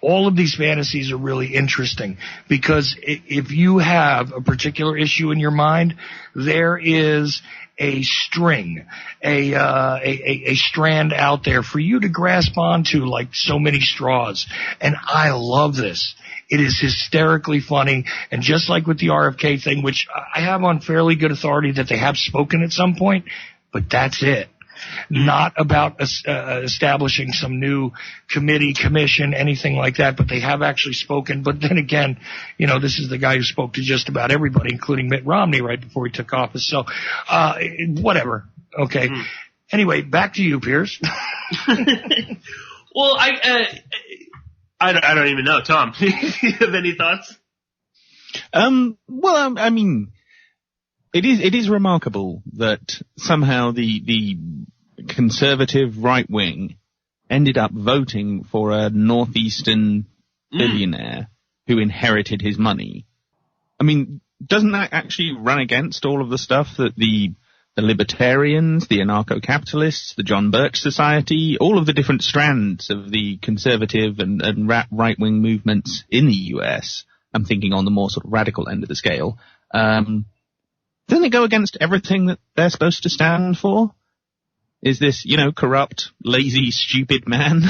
C: all of these fantasies are really interesting because if you have a particular issue in your mind, there is a string, a strand out there for you to grasp onto like so many straws. And I love this. It is hysterically funny, and just like with the RFK thing, which I have on fairly good authority that they have spoken at some point, but that's it. Not about establishing some new committee, commission, anything like that, but they have actually spoken. But then again, this is the guy who spoke to just about everybody, including Mitt Romney, right before he took office. So, whatever. Okay. Anyway, back to you, Pierce.
B: Well, I don't even know. Tom, do you have any thoughts?
D: Well, I mean, it is remarkable that somehow the conservative right wing ended up voting for a northeastern billionaire who inherited his money. I mean, doesn't that actually run against all of the stuff that the libertarians, the anarcho-capitalists, the John Birch Society, all of the different strands of the conservative and right-wing movements in the US, I'm thinking on the more sort of radical end of the scale, doesn't it go against everything that they're supposed to stand for? Is this, corrupt, lazy, stupid man?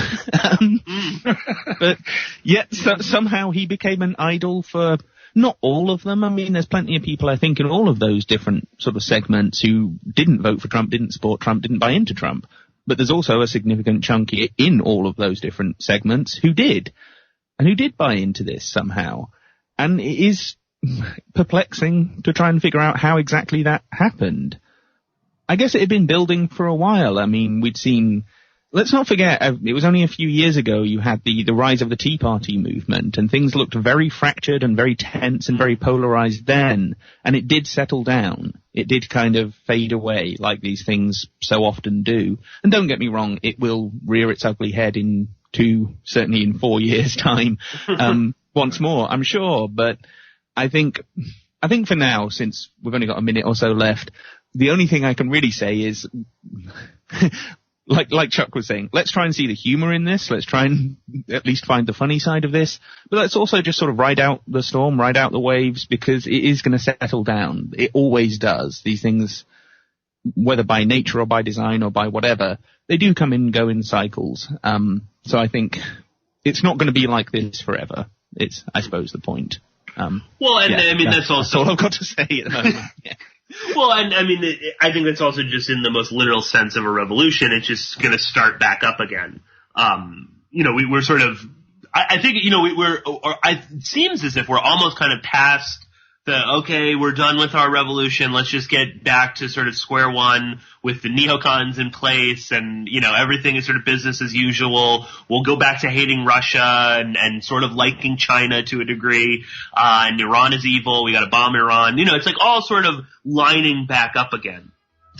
D: But yet somehow he became an idol for not all of them. I mean, there's plenty of people, I think, in all of those different sort of segments who didn't vote for Trump, didn't support Trump, didn't buy into Trump. But there's also a significant chunk in all of those different segments who did, and who did buy into this somehow. And it is perplexing to try and figure out how exactly that happened. I guess it had been building for a while. I mean, we'd seen... Let's not forget, it was only a few years ago you had the rise of the Tea Party movement, and things looked very fractured and very tense and very polarized then, and it did settle down. It did kind of fade away, like these things so often do. And don't get me wrong, it will rear its ugly head certainly in 4 years' time, once more, I'm sure. But I think for now, since we've only got a minute or so left, the only thing I can really say is... Like Chuck was saying, let's try and see the humor in this. Let's try and at least find the funny side of this. But let's also just sort of ride out the storm, ride out the waves, because it is going to settle down. It always does. These things, whether by nature or by design or by whatever, they do come and go in cycles. So I think it's not going to be like this forever. It's, I suppose, the point.
B: That's
D: all I've got to say at the moment. Yeah.
B: Well, and I mean, I think that's also just in the most literal sense of a revolution. It's just going to start back up again. We're sort of, I think, it seems as if we're almost kind of past okay, we're done with our revolution. Let's just get back to sort of square one with the neocons in place, and, everything is sort of business as usual. We'll go back to hating Russia and sort of liking China to a degree. And Iran is evil. We got to bomb Iran. It's like all sort of lining back up again.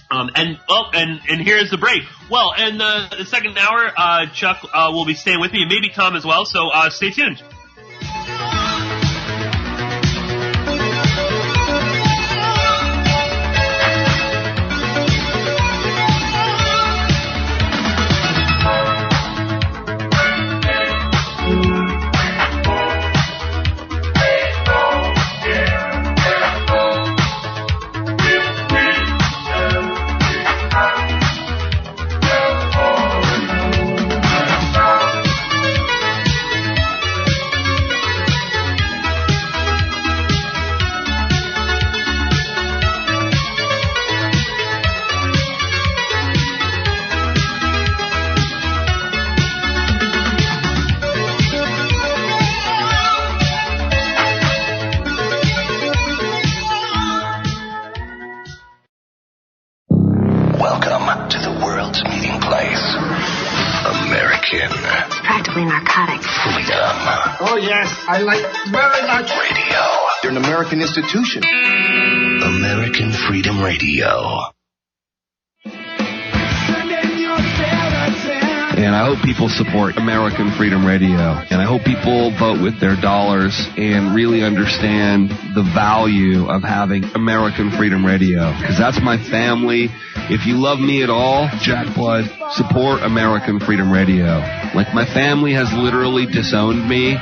B: And here's the break. Well, in the second hour, Chuck will be staying with me, and maybe Tom as well, so stay tuned.
A: I like very much radio. You're an American institution. American Freedom Radio.
E: And I hope people support American Freedom Radio. And I hope people vote with their dollars and really understand the value of having American Freedom Radio. Because that's my family. If you love me at all, Jack Blood, support American Freedom Radio. Like, my family has literally disowned me.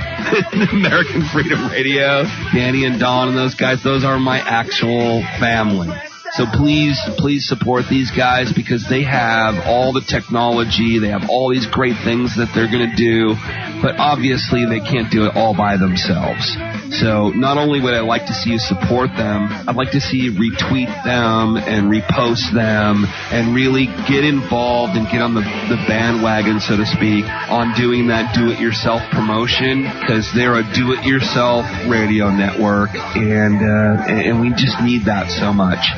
E: American Freedom Radio, Danny and Don and those guys, those are my actual family. So please support these guys, because they have all the technology, they have all these great things that they're going to do, but obviously they can't do it all by themselves. So not only would I like to see you support them, I'd like to see you retweet them and repost them and really get involved and get on the bandwagon, so to speak, on doing that do-it-yourself promotion, because they're a do-it-yourself radio network, and we just need that so much.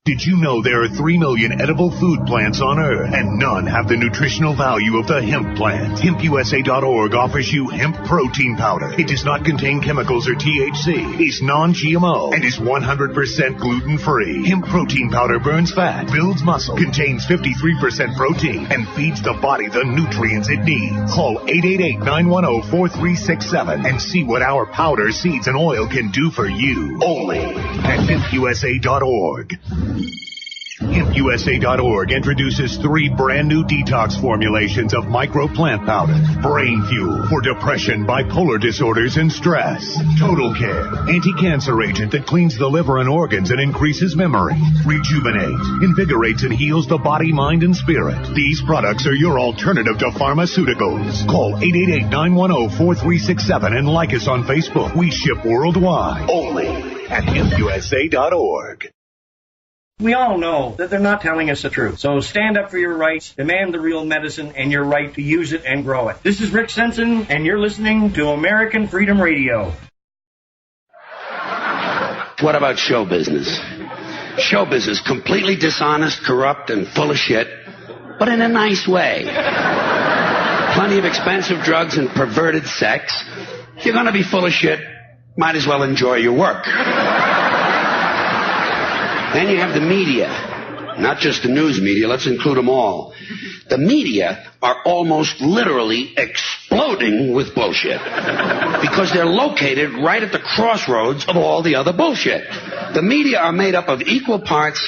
F: Did you know there are 3 million edible food plants on Earth, and none have the nutritional value of the hemp plant? HempUSA.org offers you hemp protein powder. It does not contain chemicals or THC, is non-GMO, and is 100% gluten-free. Hemp protein powder burns fat, builds muscle, contains 53% protein, and feeds the body the nutrients it needs. Call 888-910-4367 and see what our powder, seeds, and oil can do for you. Only at HempUSA.org. HempUSA.org introduces 3 brand new detox formulations of micro plant powder. Brain Fuel for depression, bipolar disorders, and stress. Total Care, anti-cancer agent that cleans the liver and organs and increases memory. Rejuvenate, invigorates and heals the body, mind, and spirit. These products are your alternative to pharmaceuticals. Call 888-910-4367 and like us on Facebook. We ship worldwide. Only at HempUSA.org.
G: We all know that they're not telling us the truth. So stand up for your rights, demand the real medicine, and your right to use it and grow it. This is Rick Sensen, and you're listening to American Freedom Radio.
H: What about show business? Show business, completely dishonest, corrupt, and full of shit, but in a nice way. Plenty of expensive drugs and perverted sex. You're going to be full of shit. Might as well enjoy your work. Then you have the media, not just the news media, let's include them all. The media are almost literally exploding with bullshit because they're located right at the crossroads of all the other bullshit. The media are made up of equal parts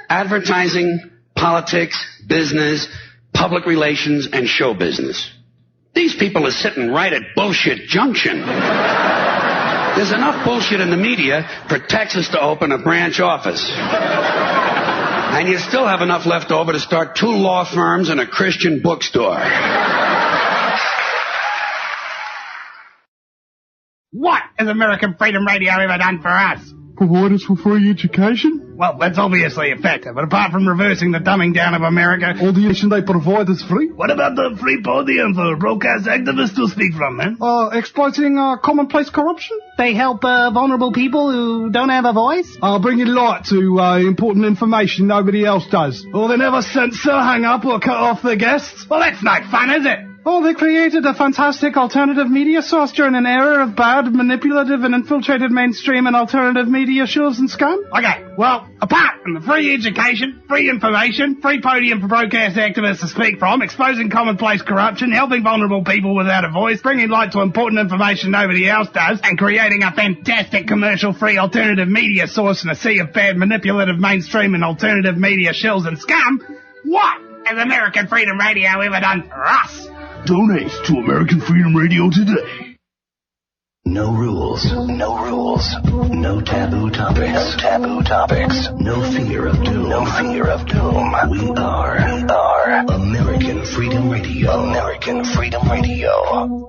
H: advertising, politics, business, public relations, and show business. These people are sitting right at bullshit junction. There's enough bullshit in the media for Texas to open a branch office. And you still have enough left over to start 2 law firms and a Christian bookstore.
I: What has American Freedom Radio ever done for us?
J: Provide us for free education?
I: Well, that's obviously effective, but apart from reversing the dumbing down of America...
J: All the education they provide is free?
I: What about the free podium for broadcast activists to speak from, man?
J: Exploiting commonplace corruption?
I: They help vulnerable people who don't have a voice?
J: Bringing light to important information nobody else does.
I: Or they never censor, hang up, or cut off their guests? Well, that's no fun, is it?
J: Oh, they created a fantastic alternative media source during an era of bad, manipulative, and infiltrated mainstream and alternative media shows and scum?
I: Okay, well, apart from the free education, free information, free podium for broadcast activists to speak from, exposing commonplace corruption, helping vulnerable people without a voice, bringing light to important information nobody else does, and creating a fantastic commercial-free alternative media source in a sea of bad, manipulative mainstream and alternative media shills and scum, what has American Freedom Radio ever done for us?
F: Donate to American Freedom Radio today.
A: No rules, no rules, no taboo topics, no taboo topics, no fear of doom, no fear of doom. We are American Freedom Radio, American Freedom Radio.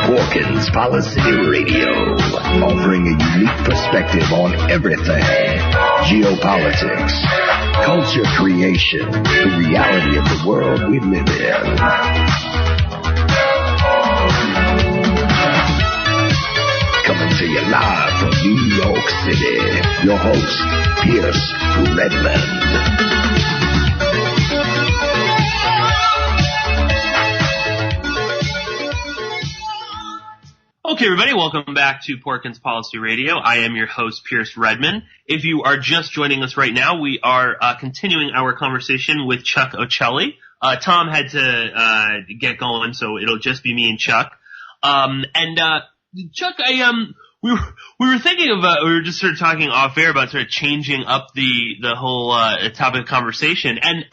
A: Porkins Policy Radio, offering a unique perspective on everything: geopolitics, culture creation, the reality of the world we live in. Coming to you live from New York City, your host, Pierce Redmond.
B: Okay, everybody, welcome back to Porkins Policy Radio. I am your host, Pierce Redmond. If you are just joining us right now, we are continuing our conversation with Chuck Ochelli. Tom had to get going, so it'll just be me and Chuck. Chuck, we were thinking of we were just sort of talking off air about sort of changing up the whole topic of conversation, and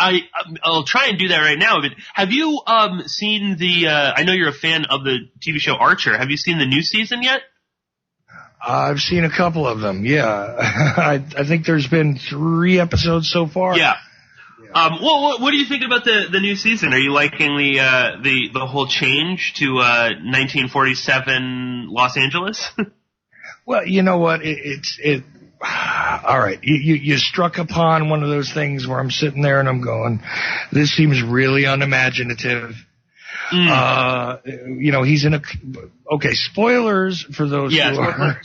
B: I'll try and do that right now. But have you seen the? I know you're a fan of the TV show Archer. Have you seen the new season yet?
C: I've seen a couple of them. Yeah, I think there's been 3 episodes so far.
B: Yeah. Well, what do you think about the new season? Are you liking the whole change to 1947 Los Angeles?
C: Well, you know what? All right. You struck upon one of those things where I'm sitting there and I'm going, this seems really unimaginative. He's in okay, spoilers for those who are.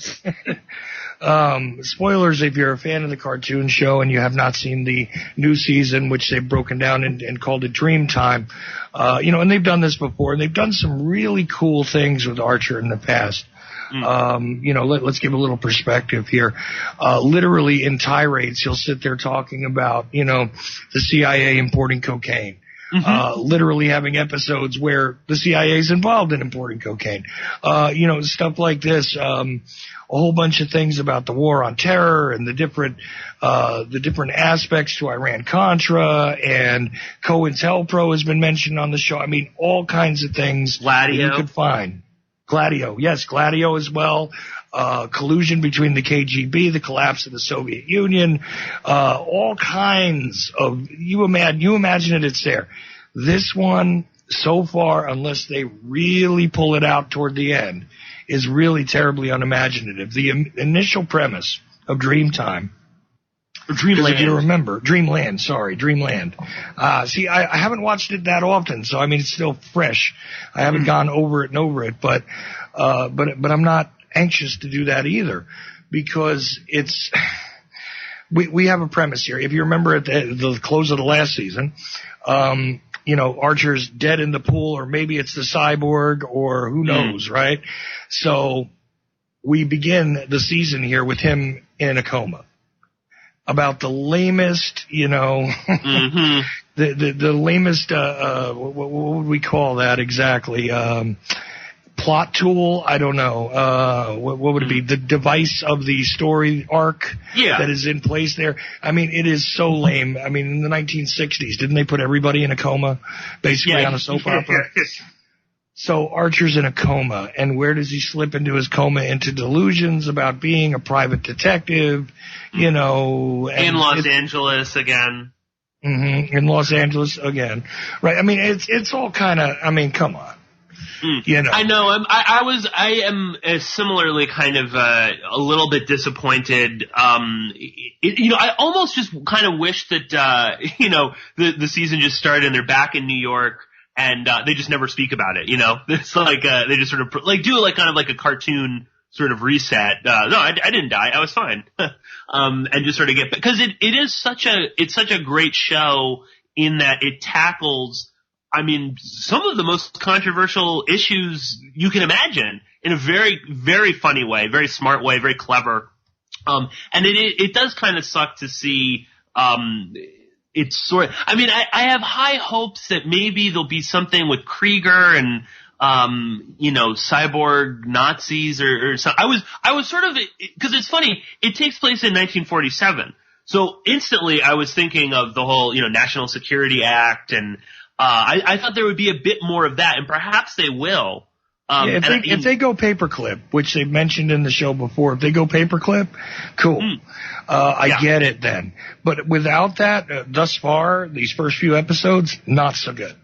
C: Spoilers if you're a fan of the cartoon show and you have not seen the new season, which they've broken down and called it Dream Time. And they've done this before, and they've done some really cool things with Archer in the past. Let's give a little perspective here. Literally in tirades, he'll sit there talking about, the CIA importing cocaine. Literally having episodes where the CIA is involved in importing cocaine. Stuff like this. A whole bunch of things about the war on terror and the different aspects to Iran-Contra, and COINTELPRO has been mentioned on the show. I mean, all kinds of things that you could find. Gladio, yes, Gladio as well. Collusion between the KGB, the collapse of the Soviet Union, all kinds of, you imagine it's there. This one, so far, unless they really pull it out toward the end, is really terribly unimaginative. The initial premise of Dreamtime, Dreamland. If you remember, Dreamland. See, I haven't watched it that often, so I mean, it's still fresh. I haven't gone over it, but I'm not anxious to do that either, because we have a premise here. If you remember at the close of the last season, Archer's dead in the pool, or maybe it's the cyborg, or who knows, right? So we begin the season here with him in a coma. About the lamest, the lamest, what would we call that exactly? Plot tool? I don't know. What would it be? The device of the story arc that is in place there. I mean, it is so lame. I mean, in the 1960s, didn't they put everybody in a coma, basically, on a soap opera? So Archer's in a coma, and where does he slip into his coma? Into delusions about being a private detective, And
B: in Los Angeles again.
C: In Los Angeles again. Right. I mean, it's all kind of, I mean, come on.
B: I know. I am similarly kind of a little bit disappointed. I almost just kind of wish that the season just started and they're back in New York and they just never speak about it. It's like they just sort of do like kind of like a cartoon sort of reset. No, I didn't die. I was fine. And just sort of because it's such a great show in that it tackles, I mean, some of the most controversial issues you can imagine in a very, very funny way, very smart way, very clever. And it does kind of suck to see, it's sort of, I mean, I have high hopes that maybe there'll be something with Krieger and, cyborg Nazis or something. I was sort of, cause it's funny, it takes place in 1947. So instantly I was thinking of the whole, National Security Act, and I thought there would be a bit more of that, and perhaps they will.
C: If they go paperclip, which they mentioned in the show before, if they go paperclip, cool. I get it then. But without that, thus far, these first few episodes, not so good.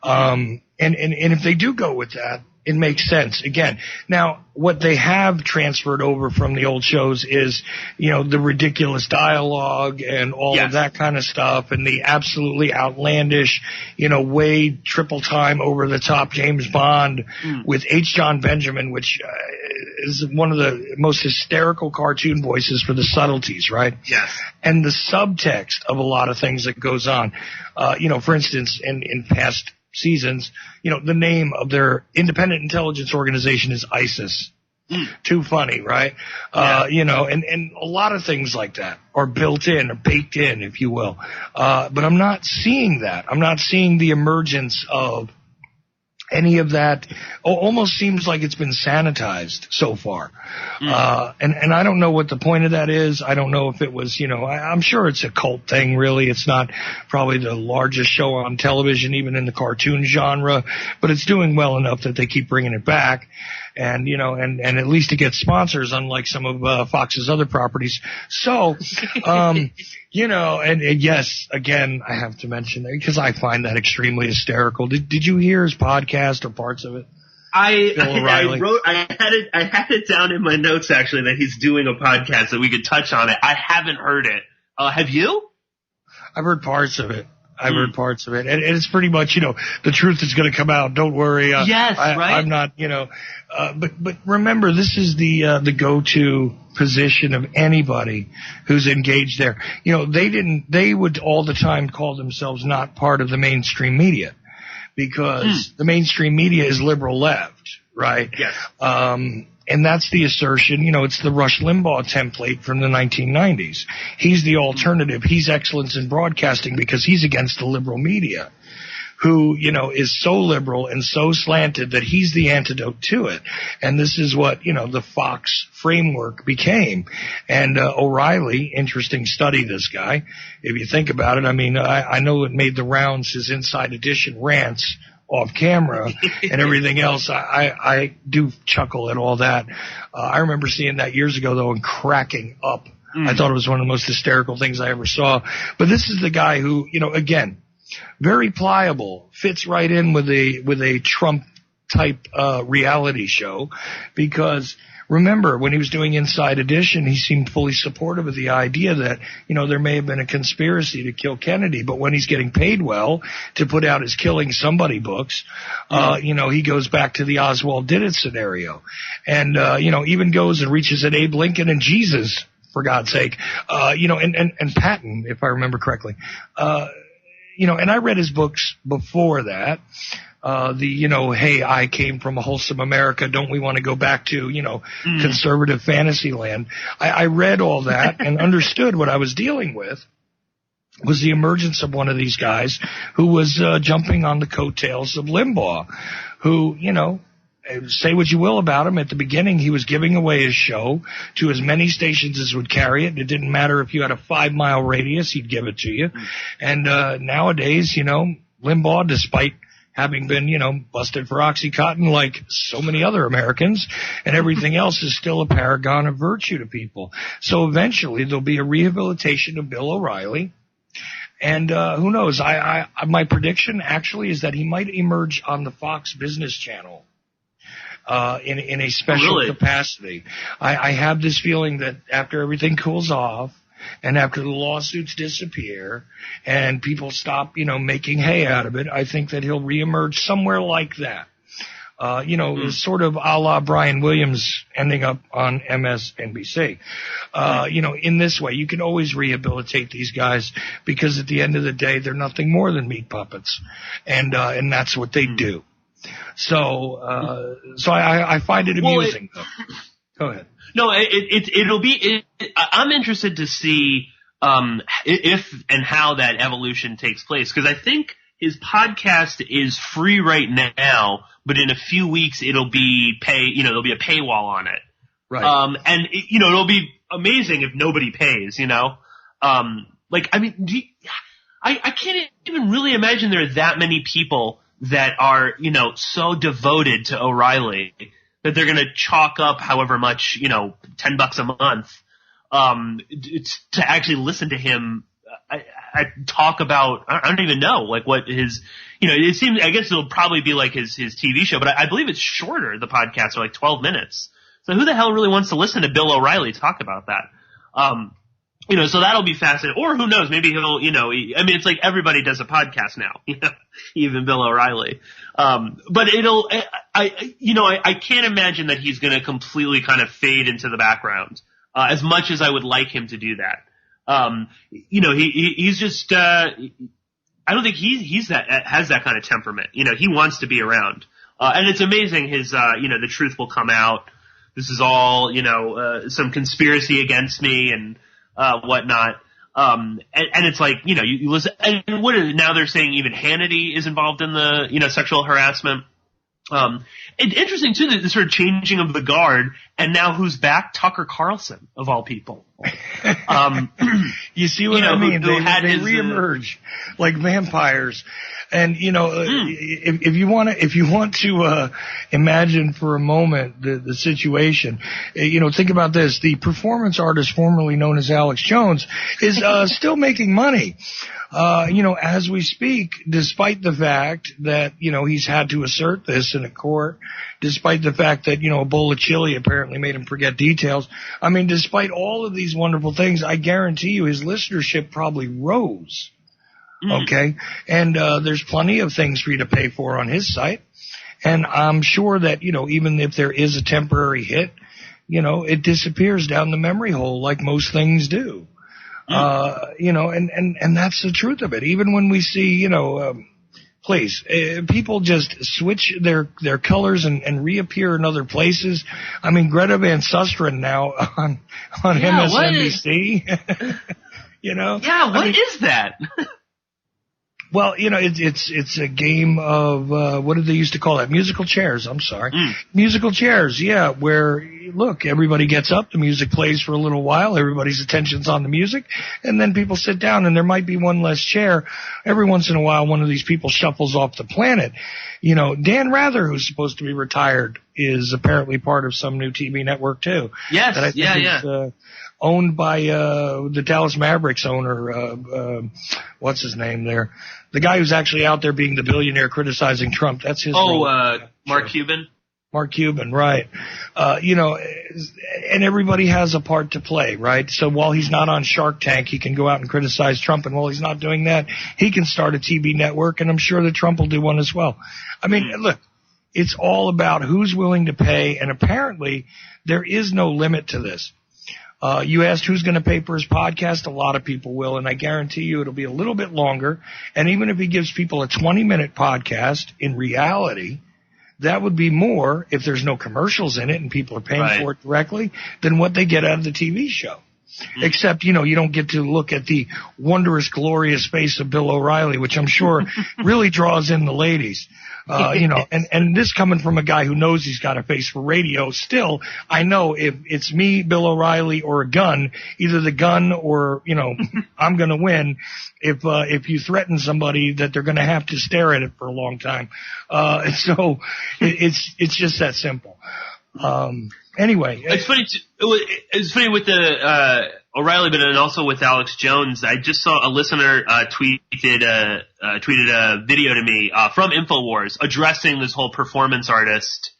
C: And if they do go with that, it makes sense. Again, now what they have transferred over from the old shows is, the ridiculous dialogue and all of that kind of stuff, and the absolutely outlandish, way triple time over the top James Bond with H. John Benjamin, which is one of the most hysterical cartoon voices for the subtleties, right?
B: Yes.
C: And the subtext of a lot of things that goes on. For instance, in past seasons, the name of their independent intelligence organization is ISIS. Too funny, right? And a lot of things like that are built in or baked in, if you will. But I'm not seeing that. I'm not seeing the emergence of any of that. Almost seems like it's been sanitized so far. And I don't know what the point of that is. I don't know if it was, I'm sure it's a cult thing, really. It's not probably the largest show on television, even in the cartoon genre, but it's doing well enough that they keep bringing it back. And, and at least it gets sponsors, unlike some of Fox's other properties. So, and yes, again, I have to mention that because I find that extremely hysterical. Did you hear his podcast or parts of it?
B: I had it down in my notes, actually, that he's doing a podcast that we could touch on it. I haven't heard it. Have you?
C: I've heard parts of it. And it's pretty much, the truth is going to come out. Don't worry.
B: Yes, right.
C: I'm not, but remember, this is the go-to position of anybody who's engaged there. They would all the time call themselves not part of the mainstream media because the mainstream media is liberal left, right?
B: Yes.
C: And that's the assertion, it's the Rush Limbaugh template from the 1990s. He's the alternative. He's excellence in broadcasting because he's against the liberal media, who, is so liberal and so slanted that he's the antidote to it. And this is what, the Fox framework became. And O'Reilly, interesting study, this guy. If you think about it, I mean, I know it made the rounds, his Inside Edition rants off camera and everything else. I do chuckle at all that. I remember seeing that years ago, though, and cracking up. I thought it was one of the most hysterical things I ever saw. But this is the guy who, again, very pliable, fits right in with a Trump type reality show, because remember, when he was doing Inside Edition, he seemed fully supportive of the idea that, there may have been a conspiracy to kill Kennedy, but when he's getting paid well to put out his Killing Somebody books, he goes back to the Oswald Did It scenario. And, even goes and reaches at Abe Lincoln and Jesus, for God's sake, and Patton, if I remember correctly. And I read his books before that. Hey, I came from a wholesome America. Don't we want to go back to, conservative fantasy land? I read all that and understood what I was dealing with was the emergence of one of these guys who was jumping on the coattails of Limbaugh, who, say what you will about him. At the beginning, he was giving away his show to as many stations as would carry it. It didn't matter if you had a 5-mile radius, he'd give it to you. And nowadays, Limbaugh, despite having been, busted for Oxycontin like so many other Americans, and everything else is still a paragon of virtue to people. So eventually there'll be a rehabilitation of Bill O'Reilly. And who knows? My prediction actually is that he might emerge on the Fox Business Channel in a special capacity. I have this feeling that after everything cools off, and after the lawsuits disappear and people stop, making hay out of it, I think that he'll reemerge somewhere like that. Sort of a la Brian Williams ending up on MSNBC. In this way, you can always rehabilitate these guys because at the end of the day, they're nothing more than meat puppets. And that's what they do. So I find it amusing. Go ahead.
B: No, it'll be, I'm interested to see, if and how that evolution takes place. Cause I think his podcast is free right now, but in a few weeks it'll be there'll be a paywall on it.
C: Right.
B: It'll be amazing if nobody pays, I can't even really imagine there are that many people that are, so devoted to O'Reilly that they're going to chalk up however much, $10 a month, to actually listen to him I talk about, I don't even know, like what his, it seems, I guess it'll probably be like his TV show, but I believe it's shorter. The podcasts are like 12 minutes. So who the hell really wants to listen to Bill O'Reilly talk about that? So that'll be fascinating. Or who knows, maybe he'll, it's like everybody does a podcast now, even Bill O'Reilly. But I can't imagine that he's going to completely kind of fade into the background, as much as I would like him to do that. He's just, I don't think he's has that kind of temperament. He wants to be around. And it's amazing his, the truth will come out. This is all, some conspiracy against me and, whatnot. And it's like, you listen, and now they're saying even Hannity is involved in the, sexual harassment. It's interesting too, the sort of changing of the guard, and now who's back? Tucker Carlson, of all people.
C: You see what I mean? They reemerge like vampires. And, if you want to imagine for a moment the situation, think about this. The performance artist formerly known as Alex Jones is still making money. As we speak, despite the fact that, he's had to assert this in a court, despite the fact that, a bowl of chili apparently made him forget details. I mean, despite all of these wonderful things, I guarantee you his listenership probably rose. Okay. And, there's plenty of things for you to pay for on his site. And I'm sure that, even if there is a temporary hit, it disappears down the memory hole like most things do. And that's the truth of it. Even when we see, please, people just switch their colors and reappear in other places. I mean, Greta Van Susteren now on MSNBC.
B: What is that?
C: Well, it's a game of, what did they used to call that? Musical chairs. I'm sorry. Musical chairs. Yeah. Where, look, everybody gets up, the music plays for a little while, everybody's attention's on the music, and then people sit down and there might be one less chair. Every once in a while, one of these people shuffles off the planet. Dan Rather, who's supposed to be retired, is apparently part of some new TV network too.
B: Yes.
C: That I think is, owned by, the Dallas Mavericks owner, what's his name there? The guy who's actually out there being the billionaire criticizing Trump. That's his role.
B: Mark Cuban?
C: Mark Cuban, right. And everybody has a part to play, right? So while he's not on Shark Tank, he can go out and criticize Trump. And while he's not doing that, he can start a TV network, and I'm sure that Trump will do one as well. I mean, look, it's all about who's willing to pay, and apparently there is no limit to this. You asked who's going to pay for his podcast. A lot of people will, and I guarantee you it'll be a little bit longer. And even if he gives people a 20-minute podcast, in reality, that would be more, if there's no commercials in it and people are paying for it directly, than what they get out of the TV show. Except, you don't get to look at the wondrous, glorious face of Bill O'Reilly, which I'm sure really draws in the ladies. And this coming from a guy who knows he's got a face for radio, still, I know if it's me, Bill O'Reilly, or a gun, either the gun or, I'm gonna win if you threaten somebody that they're gonna have to stare at it for a long time. So it's just that simple. Anyway.
B: It's funny with the, O'Reilly, but then also with Alex Jones. I just saw a listener, tweeted a video to me, from InfoWars addressing this whole performance artist,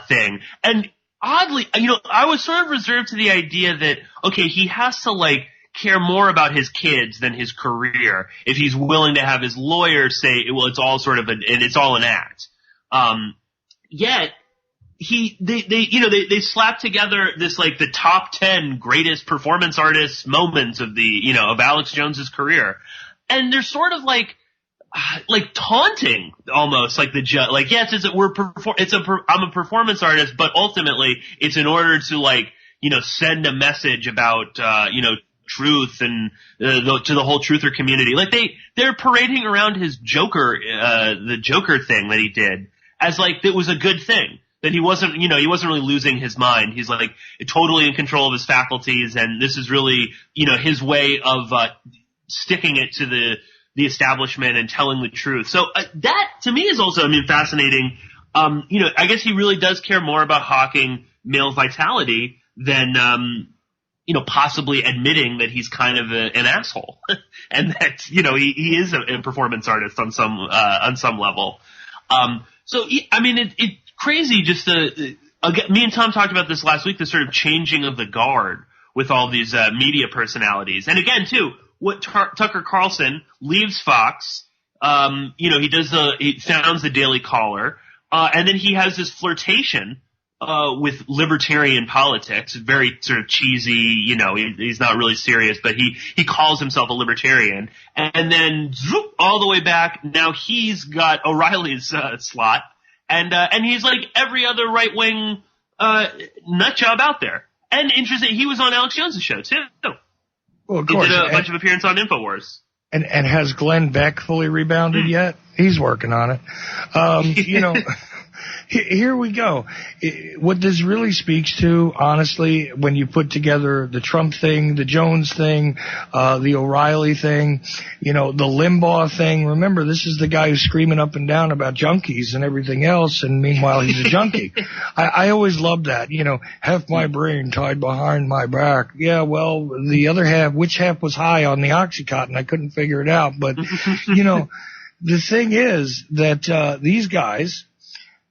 B: thing. And oddly, I was sort of reserved to the idea that, okay, he has to care more about his kids than his career if he's willing to have his lawyer say, well, it's all sort of it's all an act. yet they slapped together this like the top 10 greatest performance artists moments of of Alex Jones's career, and they're sort of like taunting almost, like the judge, like, yes, I'm a performance artist, but ultimately it's in order to send a message about truth and to the whole truther community. Like they're parading around his Joker, the Joker thing that he did as like it was a good thing. That he wasn't really losing his mind. He's like totally in control of his faculties, and this is really, his way of sticking it to the establishment and telling the truth. So that to me is also, fascinating. I guess he really does care more about hawking male vitality than possibly admitting that he's kind of an asshole, and that he is a performance artist on some level. It's crazy just me and Tom talked about this last week, the sort of changing of the guard with all these media personalities. And again, too, what Tucker Carlson leaves Fox, he sounds the Daily Caller, and then he has this flirtation with libertarian politics, very sort of cheesy, he's not really serious, but he calls himself a libertarian. And then all the way back, now he's got O'Reilly's slot. And he's like every other right-wing nut job out there. And interesting, he was on Alex Jones' show, too.
C: Well, of course.
B: He did a bunch of appearances on InfoWars.
C: And has Glenn Beck fully rebounded yet? He's working on it. Here we go. What this really speaks to, honestly, when you put together the Trump thing, the Jones thing, the O'Reilly thing, the Limbaugh thing. Remember, this is the guy who's screaming up and down about junkies and everything else, and meanwhile he's a junkie. I always loved that. Half my brain tied behind my back. Yeah, well, the other half, which half was high on the Oxycontin? I couldn't figure it out. But, the thing is that these guys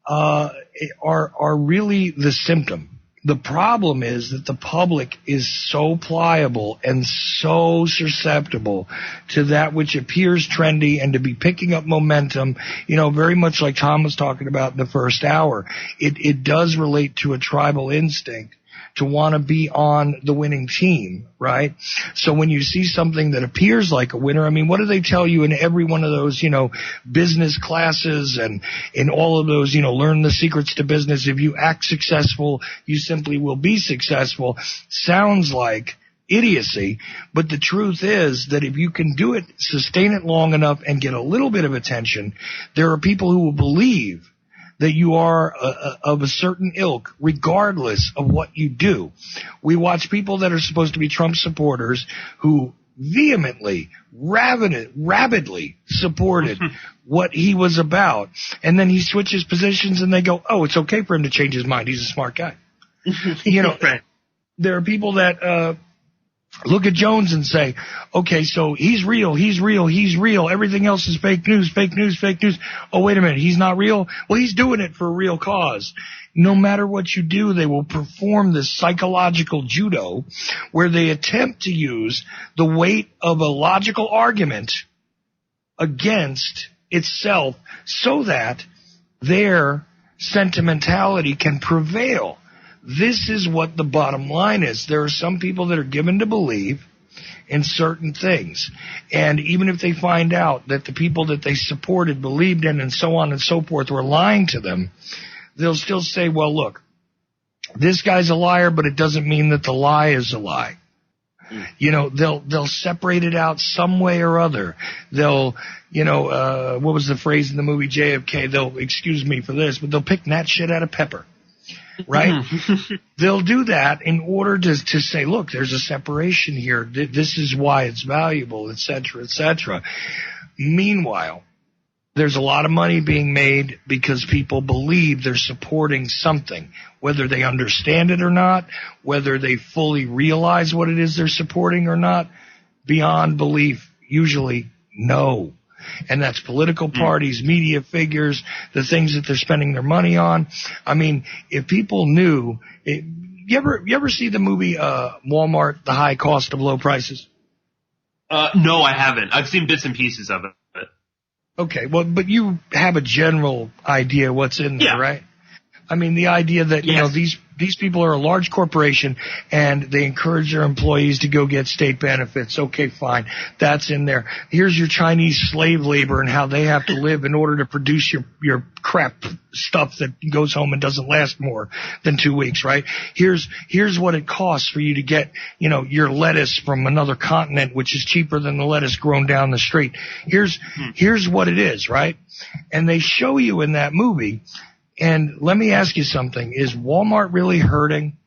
C: are really the symptom. The problem is that the public is so pliable and so susceptible to that which appears trendy and to be picking up momentum, very much like Tom was talking about in the first hour. It does relate to a tribal instinct to want to be on the winning team, right? So when you see something that appears like a winner, what do they tell you in every one of those, business classes and in all of those, learn the secrets to business. If you act successful, you simply will be successful. Sounds like idiocy, but the truth is that if you can do it, sustain it long enough and get a little bit of attention, there are people who will believe that you are of a certain ilk, regardless of what you do. We watch people that are supposed to be Trump supporters who vehemently, rabidly supported what he was about, and then he switches positions and they go, oh, it's okay for him to change his mind. He's a smart guy.
B: Right.
C: There are people that look at Jones and say, okay, so he's real. Everything else is fake news. Oh, wait a minute. He's not real? Well, he's doing it for a real cause. No matter what you do, they will perform this psychological judo where they attempt to use the weight of a logical argument against itself so that their sentimentality can prevail. This is what the bottom line is. There are some people that are given to believe in certain things. And even if they find out that the people that they supported, believed in, and so on and so forth were lying to them, they'll still say, well, look, this guy's a liar, but it doesn't mean that the lie is a lie. They'll separate it out some way or other. They'll, what was the phrase in the movie JFK? They'll, excuse me for this, but they'll pick that shit out of pepper. Right? They'll do that in order to say, look, there's a separation here. This is why it's valuable, et cetera, et cetera. Meanwhile, there's a lot of money being made because people believe they're supporting something, whether they understand it or not, whether they fully realize what it is they're supporting or not. Beyond belief, usually no. And that's political parties, media figures, the things that they're spending their money on. If people knew, you ever see the movie Walmart, The High Cost of Low Prices?
B: No, I haven't. I've seen bits and pieces of it.
C: Okay, well, but you have a general idea what's in there, right? I mean, the idea that, you know, these people are a large corporation and they encourage their employees to go get state benefits. Okay, fine. That's in there. Here's your Chinese slave labor and how they have to live in order to produce your crap stuff that goes home and doesn't last more than 2 weeks, right? Here's what it costs for you to get, you know, your lettuce from another continent, which is cheaper than the lettuce grown down the street. Here's what it is, right? And they show you in that movie. And let me ask you something. Is Walmart really hurting?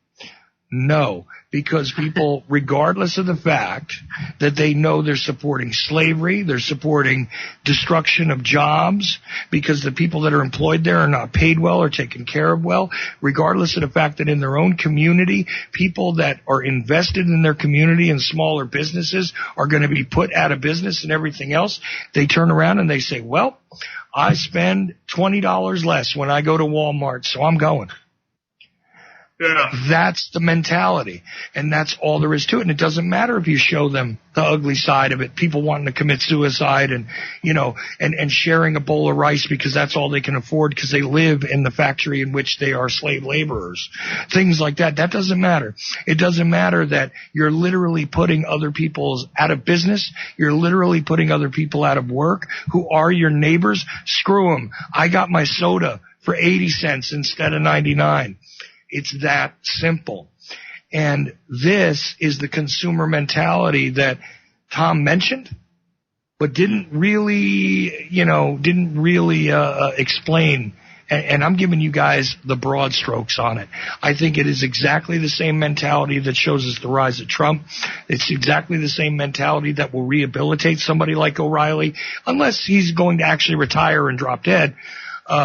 C: No, because people, regardless of the fact that they know they're supporting slavery, they're supporting destruction of jobs, because the people that are employed there are not paid well or taken care of well, regardless of the fact that in their own community, people that are invested in their community and smaller businesses are going to be put out of business and everything else, they turn around and they say, well, I spend $20 less when I go to Walmart, so I'm going.
B: Yeah.
C: That's the mentality, and that's all there is to it. And it doesn't matter if you show them the ugly side of it, people wanting to commit suicide and, you know, and sharing a bowl of rice because that's all they can afford because they live in the factory in which they are slave laborers. Things like that. That doesn't matter. It doesn't matter that you're literally putting other people out of business. You're literally putting other people out of work who are your neighbors. Screw them. I got my soda for 80 cents instead of 99. It's that simple. And this is the consumer mentality that Tom mentioned, but didn't really explain. And I'm giving you guys the broad strokes on it. I think it is exactly the same mentality that shows us the rise of Trump. It's exactly the same mentality that will rehabilitate somebody like O'Reilly, unless he's going to actually retire and drop dead.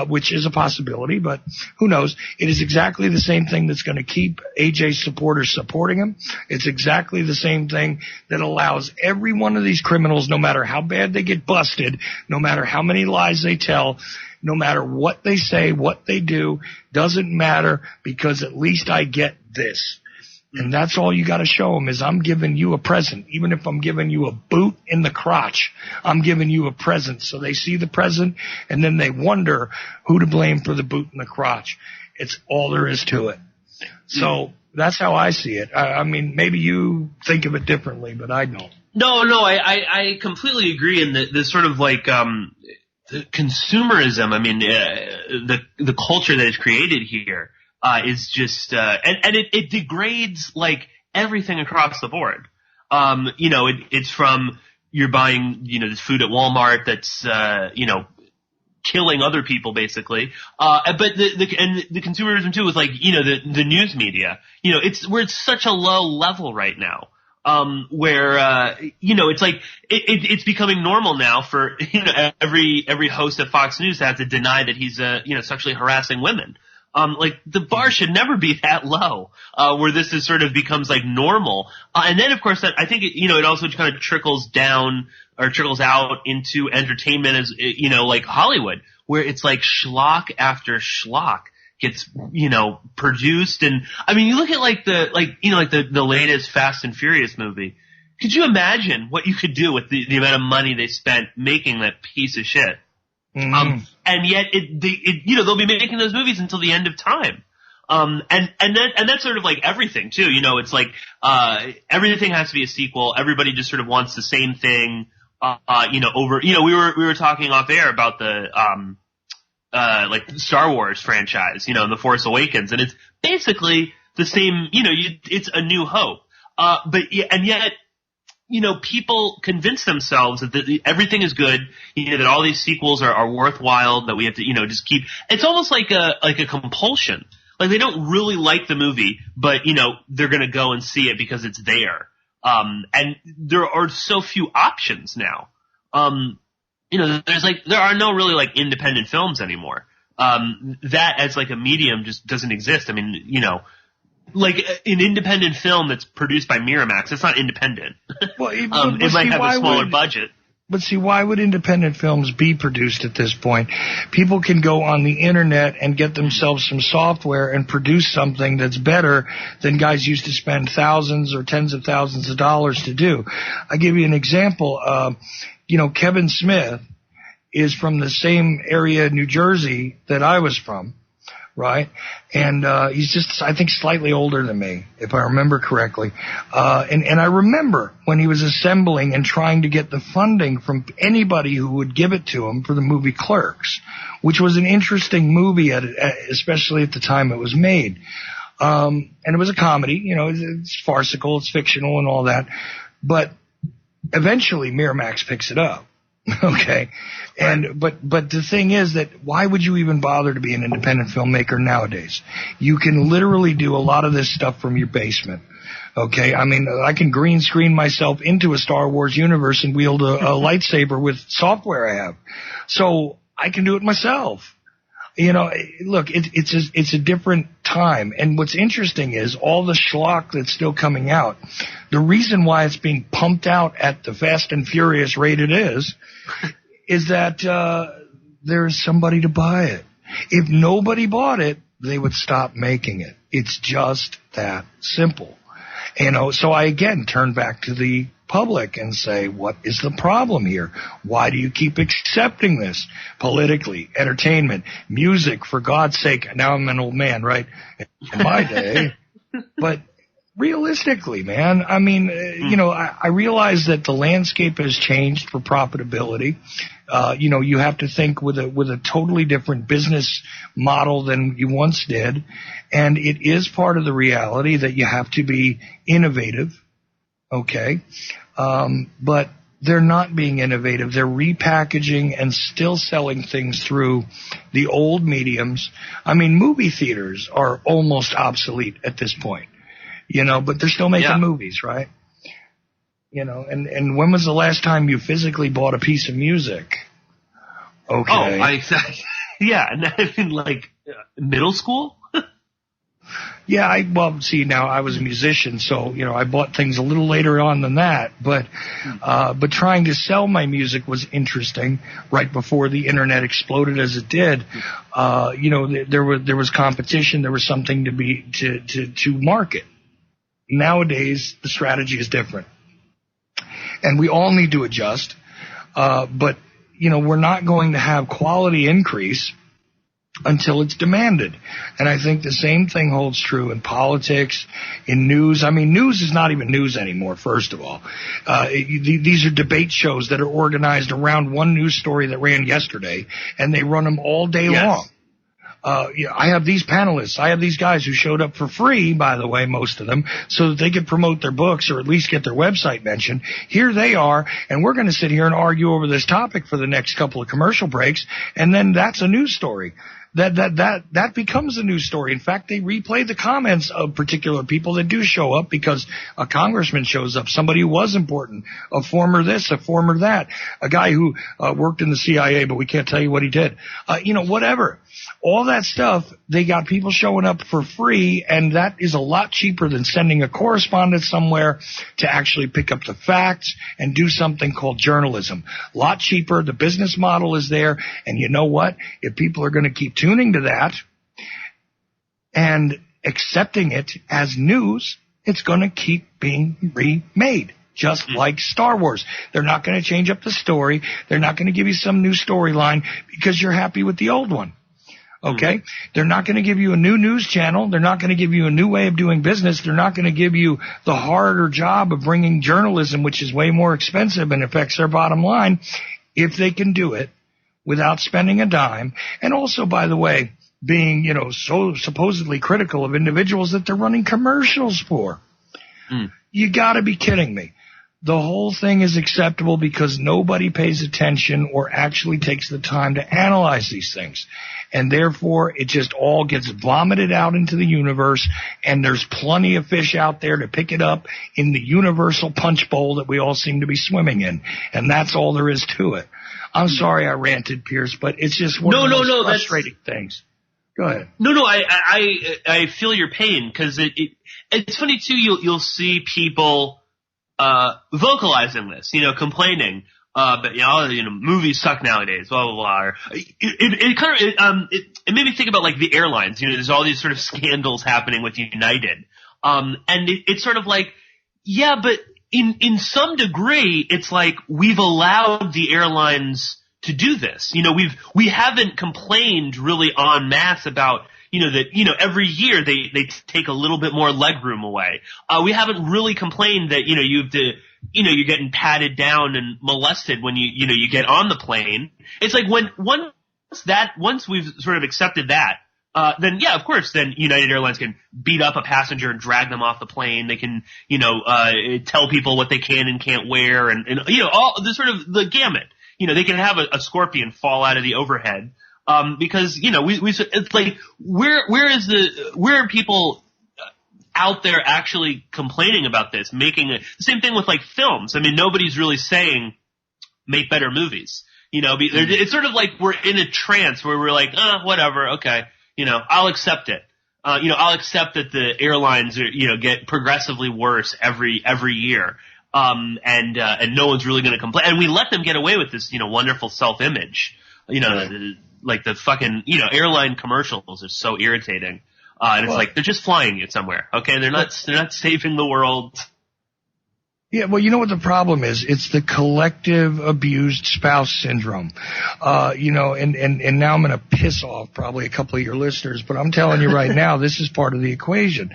C: Which is a possibility, but who knows? It is exactly the same thing that's going to keep AJ's supporters supporting him. It's exactly the same thing that allows every one of these criminals, no matter how bad they get busted, no matter how many lies they tell, no matter what they say, what they do, doesn't matter, because at least I get this. And that's all you got to show them is I'm giving you a present. Even if I'm giving you a boot in the crotch, I'm giving you a present. So they see the present and then they wonder who to blame for the boot in the crotch. It's all there is to it. So that's how I see it. I mean, maybe you think of it differently, but I don't.
B: No, I completely agree in the sort of like the consumerism. I mean, the culture that is created here. Is just, and it degrades like everything across the board. You know, it's from you're buying, you know, this food at Walmart that's, you know, killing other people basically. But the consumerism too is like, you know, the news media, you know, we're at such a low level right now. Where, you know, it's like, it's becoming normal now for, you know, every host of Fox News to have to deny that he's, you know, sexually harassing women. Like the bar should never be that low, where this is sort of becomes like normal. And then of course that I think it, you know, it also kind of trickles down or trickles out into entertainment as, you know, like Hollywood, where it's like schlock after schlock gets, you know, produced. And I mean, you look at like the latest Fast and Furious movie. Could you imagine what you could do with the amount of money they spent making that piece of shit?
C: Mm-hmm.
B: And yet you know, they'll be making those movies until the end of time. And that's sort of like everything too. You know, it's like, everything has to be a sequel. Everybody just sort of wants the same thing, you know, over, you know, we were talking off air about the, like Star Wars franchise, you know, and The Force Awakens. And it's basically the same, you know, it's A New Hope. And yet, you know, people convince themselves that everything is good, you know, that all these sequels are worthwhile, that we have to, you know, just keep. It's almost like a compulsion. Like they don't really like the movie, but you know, they're going to go and see it because it's there. And there are so few options now. You know, there are no really like independent films anymore. That as like a medium just doesn't exist. I mean, you know, like an independent film that's produced by Miramax, it's not independent.
C: Well,
B: it might have a smaller budget.
C: But see, why would independent films be produced at this point? People can go on the internet and get themselves some software and produce something that's better than guys used to spend thousands or tens of thousands of dollars to do. I'll give you an example. You know, Kevin Smith is from the same area, New Jersey, that I was from. right? And he's just, I think, slightly older than me, if I remember correctly. And I remember when he was assembling and trying to get the funding from anybody who would give it to him for the movie Clerks, which was an interesting movie, especially at the time it was made. And it was a comedy, it's farcical, it's fictional and all that. But eventually Miramax picks it up. Okay. But the thing is that why would you even bother to be an independent filmmaker nowadays? You can literally do a lot of this stuff from your basement. Okay. I mean, I can green screen myself into a Star Wars universe and wield a lightsaber with software I have. So I can do it myself. Look, it's a different time. And what's interesting is all the schlock that's still coming out. The reason why it's being pumped out at the fast and furious rate it is that there's somebody to buy it. If nobody bought it, they would stop making it. It's just that simple. So I again turn back to the public and say, what is the problem here? Why do you keep accepting this? Politically, entertainment, music, for God's sake. Now I'm an old man, right? In my day. But realistically, man, I mean, I realize that the landscape has changed for profitability. You have to think with a totally different business model than you once did. And it is part of the reality that you have to be innovative. Okay. But they're not being innovative. They're repackaging and still selling things through the old mediums. I mean, movie theaters are almost obsolete at this point, but they're still making movies, right? And when was the last time you physically bought a piece of music? Okay.
B: And I mean, like middle school?
C: Yeah, now I was a musician, so, I bought things a little later on than that, but trying to sell my music was interesting right before the internet exploded as it did. There was competition, there was something to market. Nowadays, the strategy is different. And we all need to adjust, but, we're not going to have quality increase until it's demanded. And I think the same thing holds true in politics, in news. I mean, news is not even news anymore, first of all. These are debate shows that are organized around one news story that ran yesterday, and they run them all day long. I have these panelists. I have these guys who showed up for free, by the way, most of them, so that they could promote their books or at least get their website mentioned. Here they are, and we're going to sit here and argue over this topic for the next couple of commercial breaks, and then that's a news story. That becomes a news story. In fact, they replay the comments of particular people that do show up because a congressman shows up, somebody who was important, a former this, a former that, a guy who worked in the CIA, but we can't tell you what he did. Whatever. All that stuff, they got people showing up for free, and that is a lot cheaper than sending a correspondent somewhere to actually pick up the facts and do something called journalism. A lot cheaper. The business model is there, and you know what? If people are going to keep tuning to that and accepting it as news, it's going to keep being remade. Just like Star Wars. They're not going to change up the story. They're not going to give you some new storyline because you're happy with the old one. Okay? They're not going to give you a new news channel. They're not going to give you a new way of doing business. They're not going to give you the harder job of bringing journalism, which is way more expensive and affects their bottom line, if they can do it without spending a dime. And also, by the way, being, so supposedly critical of individuals that they're running commercials for. You got to be kidding me. The whole thing is acceptable because nobody pays attention or actually takes the time to analyze these things. And therefore, it just all gets vomited out into the universe, and there's plenty of fish out there to pick it up in the universal punch bowl that we all seem to be swimming in. And that's all there is to it. I'm sorry I ranted, Pierce, but it's just one of the most frustrating things. Go ahead.
B: No, I feel your pain because it's funny too. You'll see people vocalizing this, complaining, but movies suck nowadays, blah blah blah. It made me think about like the airlines. There's all these sort of scandals happening with United, and it's sort of like, yeah, but in some degree, it's like we've allowed the airlines do this. We haven't complained really en masse about, that, every year they take a little bit more legroom away. We haven't really complained that, you have to, you're getting patted down and molested when you get on the plane. It's like once we've sort of accepted that, then yeah, of course, then United Airlines can beat up a passenger and drag them off the plane. They can, tell people what they can and can't wear and all the sort of the gamut. They can have a scorpion fall out of the overhead. Because, it's like, where are people out there actually complaining about this, the same thing with like films. I mean, nobody's really saying make better movies. It's sort of like we're in a trance where we're like, whatever, okay, I'll accept it. I'll accept that the airlines are, get progressively worse every year. And no one's really going to complain. And we let them get away with this, wonderful self-image. Like the fucking, airline commercials are so irritating. And it's like, they're just flying you somewhere. Okay. They're not saving the world.
C: Yeah, well, you know what the problem is? It's the collective abused spouse syndrome. And now I'm going to piss off probably a couple of your listeners, but I'm telling you right now, this is part of the equation.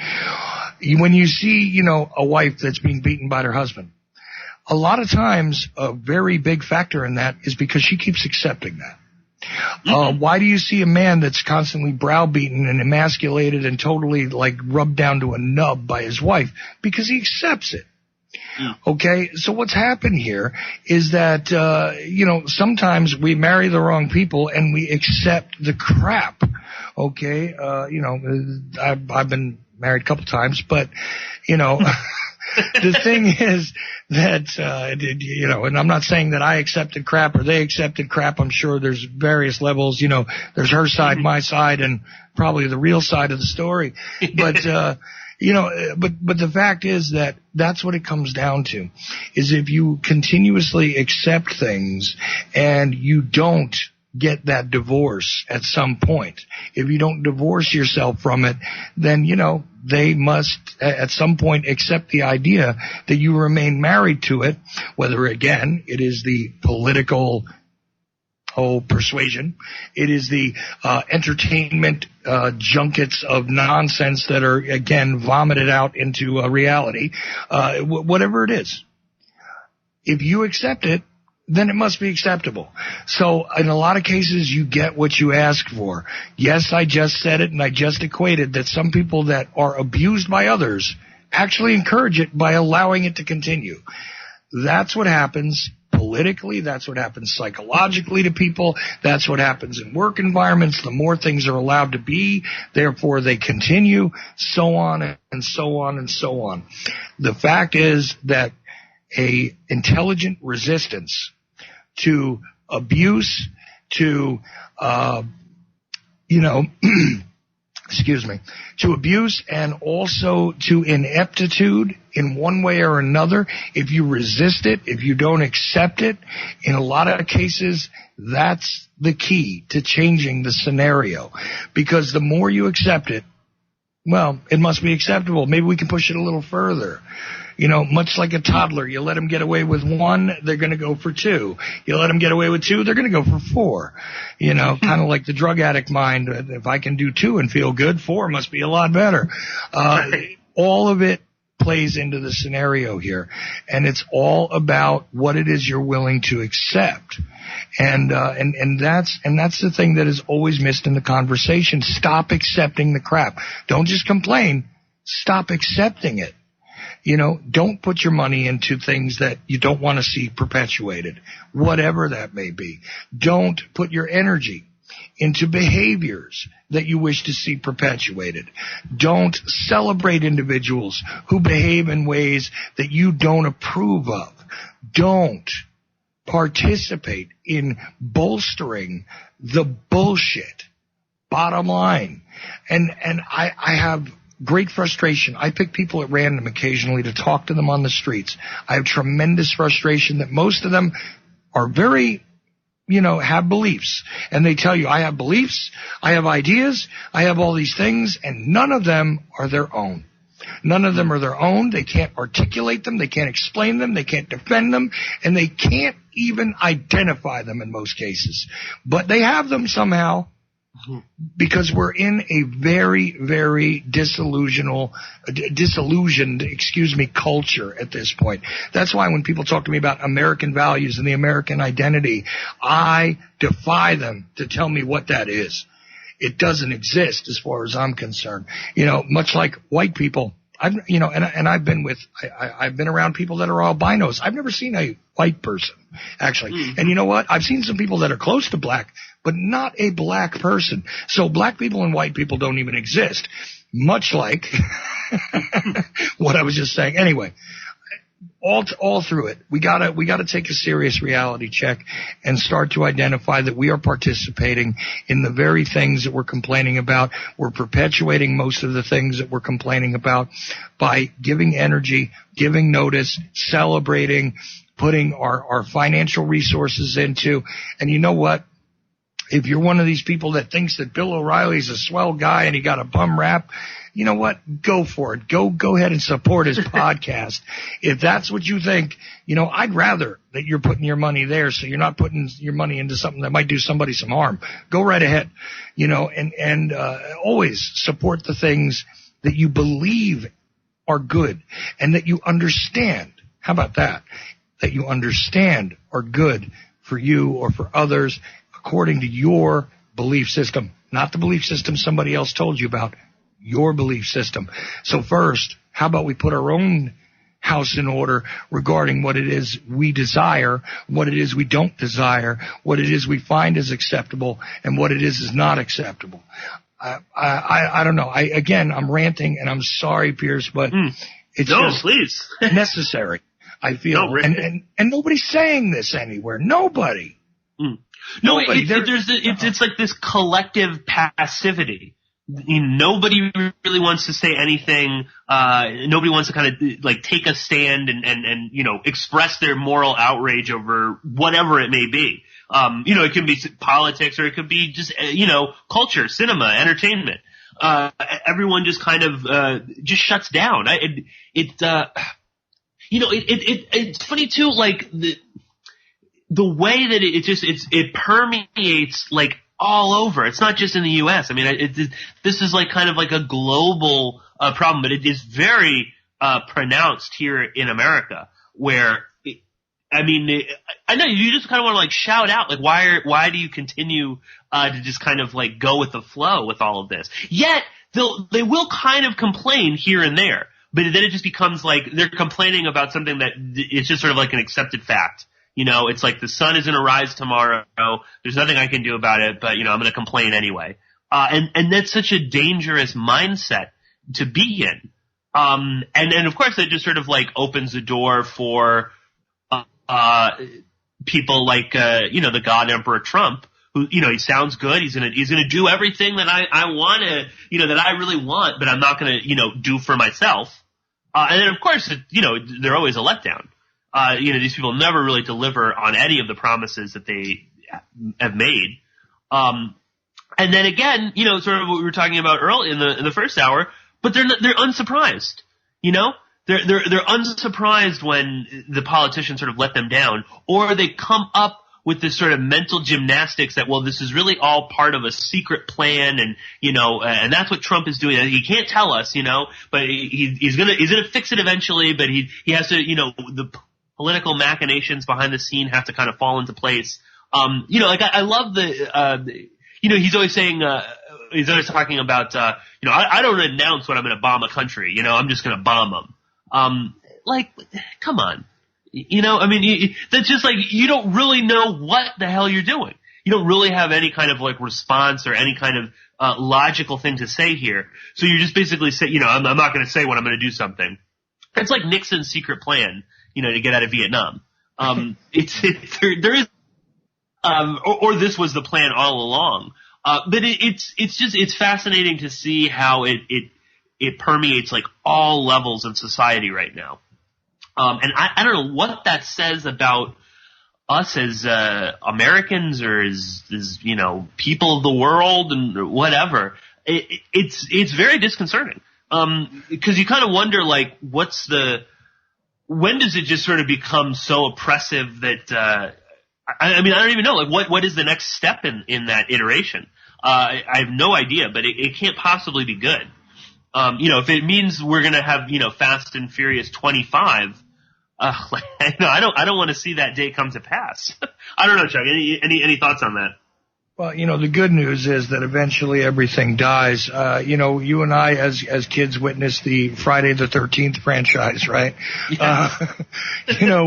C: When you see, a wife that's being beaten by her husband, a lot of times a very big factor in that is because she keeps accepting that. Why do you see a man that's constantly browbeaten and emasculated and totally like rubbed down to a nub by his wife? Because he accepts it. Okay, so what's happened here is that, sometimes we marry the wrong people and we accept the crap. Okay, I've been married a couple times, but, the thing is that, and I'm not saying that I accepted crap or they accepted crap. I'm sure there's various levels, there's her side, my side, and probably the real side of the story. But, but the fact is that that's what it comes down to, is if you continuously accept things and you don't get that divorce at some point, if you don't divorce yourself from it, then, they must at some point accept the idea that you remain married to it, whether again it is the political persuasion, it is the entertainment junkets of nonsense that are again vomited out into a reality, whatever it is. If you accept it, then it must be acceptable. So in a lot of cases, you get what you ask for. Yes, I just said it and I just equated that some people that are abused by others actually encourage it by allowing it to continue. That's what happens politically. That's what happens psychologically to people. That's what happens in work environments. The more things are allowed to be, therefore they continue, so on and so on and so on. The fact is that a intelligent resistance to abuse, to, to abuse and also to ineptitude in one way or another, if you resist it, if you don't accept it, in a lot of cases, that's the key to changing the scenario. Because the more you accept it, well, it must be acceptable. Maybe we can push it a little further. Much like a toddler, you let them get away with 1, they're going to go for 2. You let them get away with 2, they're going to go for 4. Kind of like the drug addict mind. If I can do 2 and feel good, 4 must be a lot better. All of it plays into the scenario here, and it's all about what it is you're willing to accept. And that's the thing that is always missed in the conversation. Stop accepting the crap. Don't just complain. Stop accepting it. Don't put your money into things that you don't want to see perpetuated, whatever that may be. Don't put your energy into behaviors that you wish to see perpetuated. Don't celebrate individuals who behave in ways that you don't approve of. Don't participate in bolstering the bullshit. Bottom line. And I have great frustration. I pick people at random occasionally to talk to them on the streets. I have tremendous frustration that most of them are very, have beliefs. And they tell you, I have beliefs, I have ideas, I have all these things, and none of them are their own. None of them are their own. They can't articulate them. They can't explain them. They can't defend them. And they can't even identify them in most cases. But they have them somehow because we're in a very, very disillusioned, culture at this point. That's why when people talk to me about American values and the American identity, I defy them to tell me what that is. It doesn't exist as far as I'm concerned. Much like white people, I've been around people that are albinos. I've never seen a white person, actually. And you know what? I've seen some people that are close to black, but not a black person. So black people and white people don't even exist. Much like what I was just saying. Anyway, all through it, we gotta take a serious reality check and start to identify that we are participating in the very things that we're complaining about. We're perpetuating most of the things that we're complaining about by giving energy, giving notice, celebrating, putting our financial resources into. And you know what? If you're one of these people that thinks that Bill O'Reilly's a swell guy and he got a bum rap, you know what? Go for it. Go ahead and support his podcast. If that's what you think, I'd rather that you're putting your money there so you're not putting your money into something that might do somebody some harm. Go right ahead, and always support the things that you believe are good and that you understand. How about that? That you understand are good for you or for others according to your belief system, not the belief system somebody else told you about. Your belief system. So first, how about we put our own house in order regarding what it is we desire, what it is we don't desire, what it is we find is acceptable, and what it is not acceptable. I don't know. I'm ranting, and I'm sorry, Pierce, but it's
B: please.
C: necessary. I feel, and nobody's saying this anywhere. Nobody.
B: Nobody. It's like this collective passivity. Nobody really wants to say anything. Nobody wants to kind of take a stand and express their moral outrage over whatever it may be. It can be politics or it could be just culture, cinema, entertainment. Everyone just kind of just shuts down. It's funny too, the way that it permeates all over. It's not just in the U.S. I mean, this is kind of a global problem, but it is very pronounced here in America. Where, I know you just kind of want to shout out, why do you continue to just kind of go with the flow with all of this? Yet they will kind of complain here and there, but then it just becomes they're complaining about something that it's just sort of an accepted fact. It's the sun is going to rise tomorrow. There's nothing I can do about it, but, I'm going to complain anyway. And that's such a dangerous mindset to be in. And of course, it just sort of opens the door for, people the God Emperor Trump, who, he sounds good. He's going to do everything that I want to, that I really want, but I'm not going to, do for myself. And then, of course, they're always a letdown. These people never really deliver on any of the promises that they have made. And then again, sort of what we were talking about early in the first hour, but they're unsurprised. They're unsurprised when the politicians sort of let them down, or they come up with this sort of mental gymnastics that, well, this is really all part of a secret plan, and and that's what Trump is doing. He can't tell us, but he's gonna fix it eventually. But he has to, the political machinations behind the scene have to kind of fall into place. I love the he's always saying, he's always talking about, I don't announce when I'm going to bomb a country. I'm just going to bomb them. Come on. That's just you don't really know what the hell you're doing. You don't really have any kind of response or any kind of logical thing to say here. So you're just basically saying, I'm not going to say when I'm going to do something. It's like Nixon's secret plan, to get out of Vietnam. There is, or this was the plan all along. But it's fascinating to see how it permeates all levels of society right now. And I don't know what that says about us as Americans or as people of the world and whatever. It's very disconcerting. Because you kind of wonder, like, when does it just sort of become so oppressive that, I mean, I don't even know, like, what is the next step in that iteration? I have no idea, but it can't possibly be good. If it means we're going to have, Fast and Furious 25, I don't want to see that day come to pass. I don't know, Chuck. Any thoughts on that?
C: Well, the good news is that eventually everything dies. You and I, as kids, witnessed the Friday the 13th franchise, right? Yeah.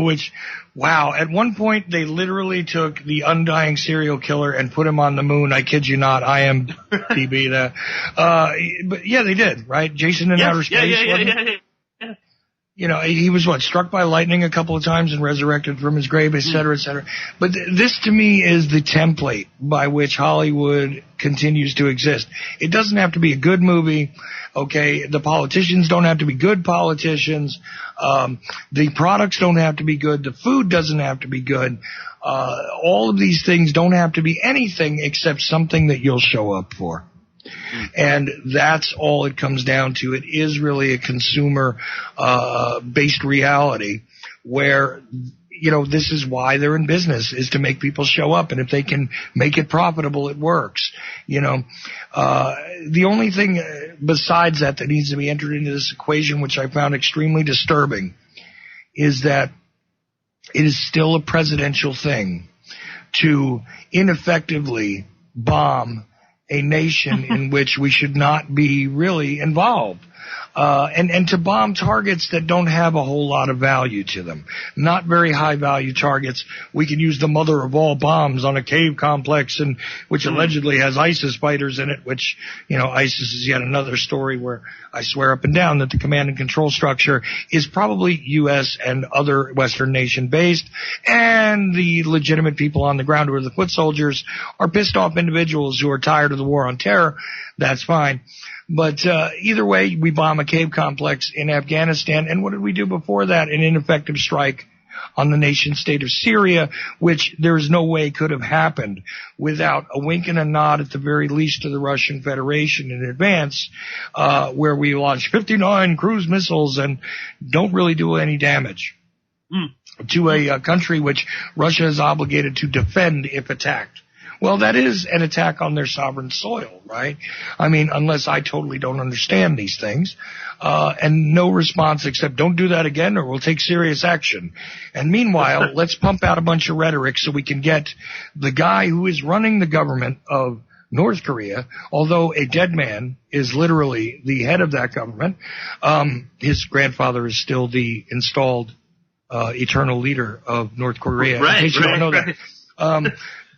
C: Which, wow, at one point they literally took the undying serial killer and put him on the moon. I kid you not. I am DB that. But yeah, they did, right? Jason in outer space. Yeah. He was struck by lightning a couple of times and resurrected from his grave, et cetera, et cetera. But this to me is the template by which Hollywood continues to exist. It doesn't have to be a good movie. Okay. The politicians don't have to be good politicians. The products don't have to be good. The food doesn't have to be good. All of these things don't have to be anything except something that you'll show up for. And that's all it comes down to. It is really a consumer based reality where, this is why they're in business, is to make people show up. And if they can make it profitable, it works. The only thing besides that needs to be entered into this equation, which I found extremely disturbing, is that it is still a presidential thing to ineffectively bomb a nation in which we should not be really involved. And to bomb targets that don't have a whole lot of value to them. Not very high value targets. We can use the mother of all bombs on a cave complex which allegedly has ISIS fighters in it, which, ISIS is yet another story where I swear up and down that the command and control structure is probably U.S. and other Western nation based, and the legitimate people on the ground who are the foot soldiers are pissed off individuals who are tired of the war on terror. That's fine. But either way, we bomb a cave complex in Afghanistan. And what did we do before that? An ineffective strike on the nation state of Syria, which there is no way could have happened without a wink and a nod at the very least to the Russian Federation in advance, where we launched 59 cruise missiles and don't really do any damage to a country which Russia is obligated to defend if attacked. Well, that is an attack on their sovereign soil, right? I mean, unless I totally don't understand these things. And no response except don't do that again or we'll take serious action. And meanwhile, let's pump out a bunch of rhetoric so we can get the guy who is running the government of North Korea, although a dead man is literally the head of that government. His grandfather is still the installed eternal leader of North Korea.
B: Right,
C: in case you don't know that.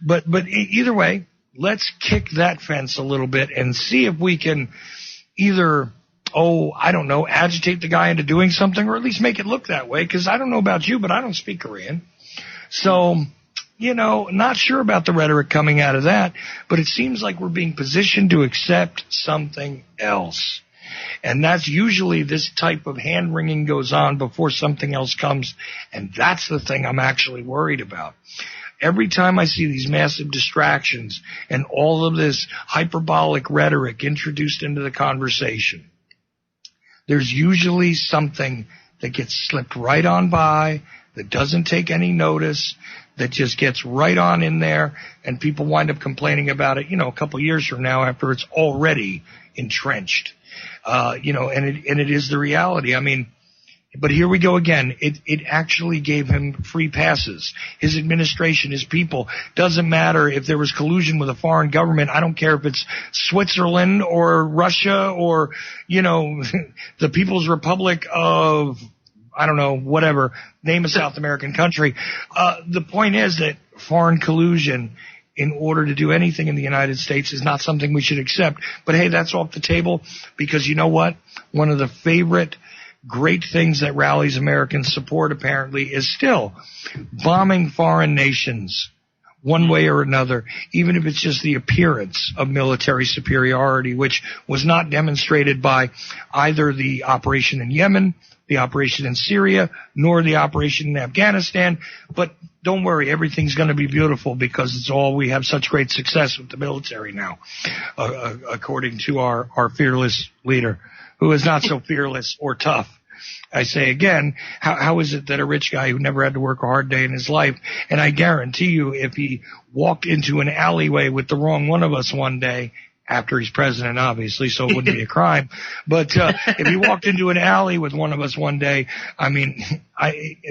C: But either way, let's kick that fence a little bit and see if we can either, agitate the guy into doing something or at least make it look that way. Because I don't know about you, but I don't speak Korean. So, not sure about the rhetoric coming out of that. But it seems like we're being positioned to accept something else. And that's usually this type of hand-wringing goes on before something else comes. And that's the thing I'm actually worried about. Every time I see these massive distractions and all of this hyperbolic rhetoric introduced into the conversation, there's usually something that gets slipped right on by, that doesn't take any notice, that just gets right on in there, and people wind up complaining about it, a couple of years from now after it's already entrenched. And it is the reality. I mean, but here we go again. It actually gave him free passes. His administration, his people. Doesn't matter if there was collusion with a foreign government. I don't care if it's Switzerland or Russia or, the People's Republic of, whatever, name a South American country. The point is that foreign collusion in order to do anything in the United States is not something we should accept. But hey, that's off the table because you know what? One of the favorite great things that rallies American support apparently is still bombing foreign nations one way or another, even if it's just the appearance of military superiority, which was not demonstrated by either the operation in Yemen, the operation in Syria, nor the operation in Afghanistan. But don't worry, everything's going to be beautiful because we have such great success with the military now, according to our fearless leader, who is not so fearless or tough. I say again, how is it that a rich guy who never had to work a hard day in his life, and I guarantee you if he walked into an alleyway with the wrong one of us one day, after he's president, obviously, so it wouldn't be a crime. But if he walked into an alley with one of us one day, I mean,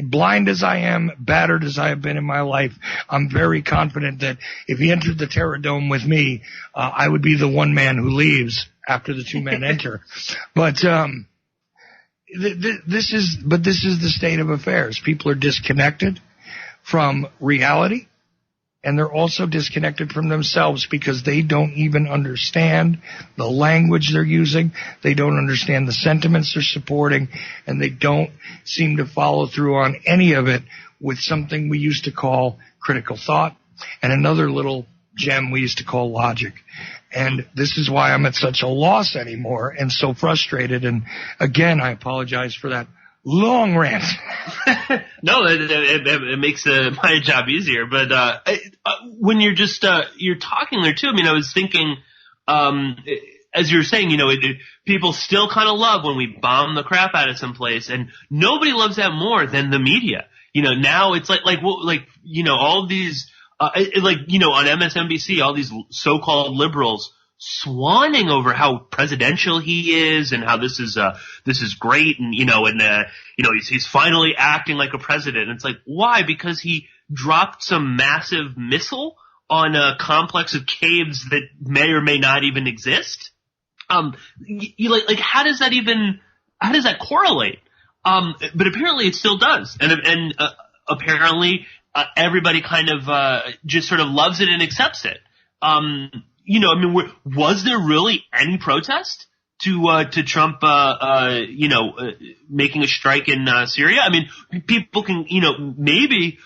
C: blind as I am, battered as I have been in my life, I'm very confident that if he entered the Terror Dome with me, I would be the one man who leaves after the two men enter. But this is the state of affairs. People are disconnected from reality. And they're also disconnected from themselves because they don't even understand the language they're using. They don't understand the sentiments they're supporting. And they don't seem to follow through on any of it with something we used to call critical thought and another little gem we used to call logic. And this is why I'm at such a loss anymore and so frustrated. And again, I apologize for that long rant.
B: No, it makes my job easier. But when you're just you're talking there too, I mean, I was thinking, as you were saying, people still kind of love when we bomb the crap out of some place, and nobody loves that more than the media. Now it's like all these on MSNBC, all these so-called liberals swanning over how presidential he is and how this is great and he's finally acting like a president. And it's like, why? Because he dropped some massive missile on a complex of caves that may or may not even exist. How does that correlate? But apparently it still does. And apparently everybody kind of just sort of loves it and accepts it. Was there really any protest to Trump, making a strike in Syria? I mean, people can, maybe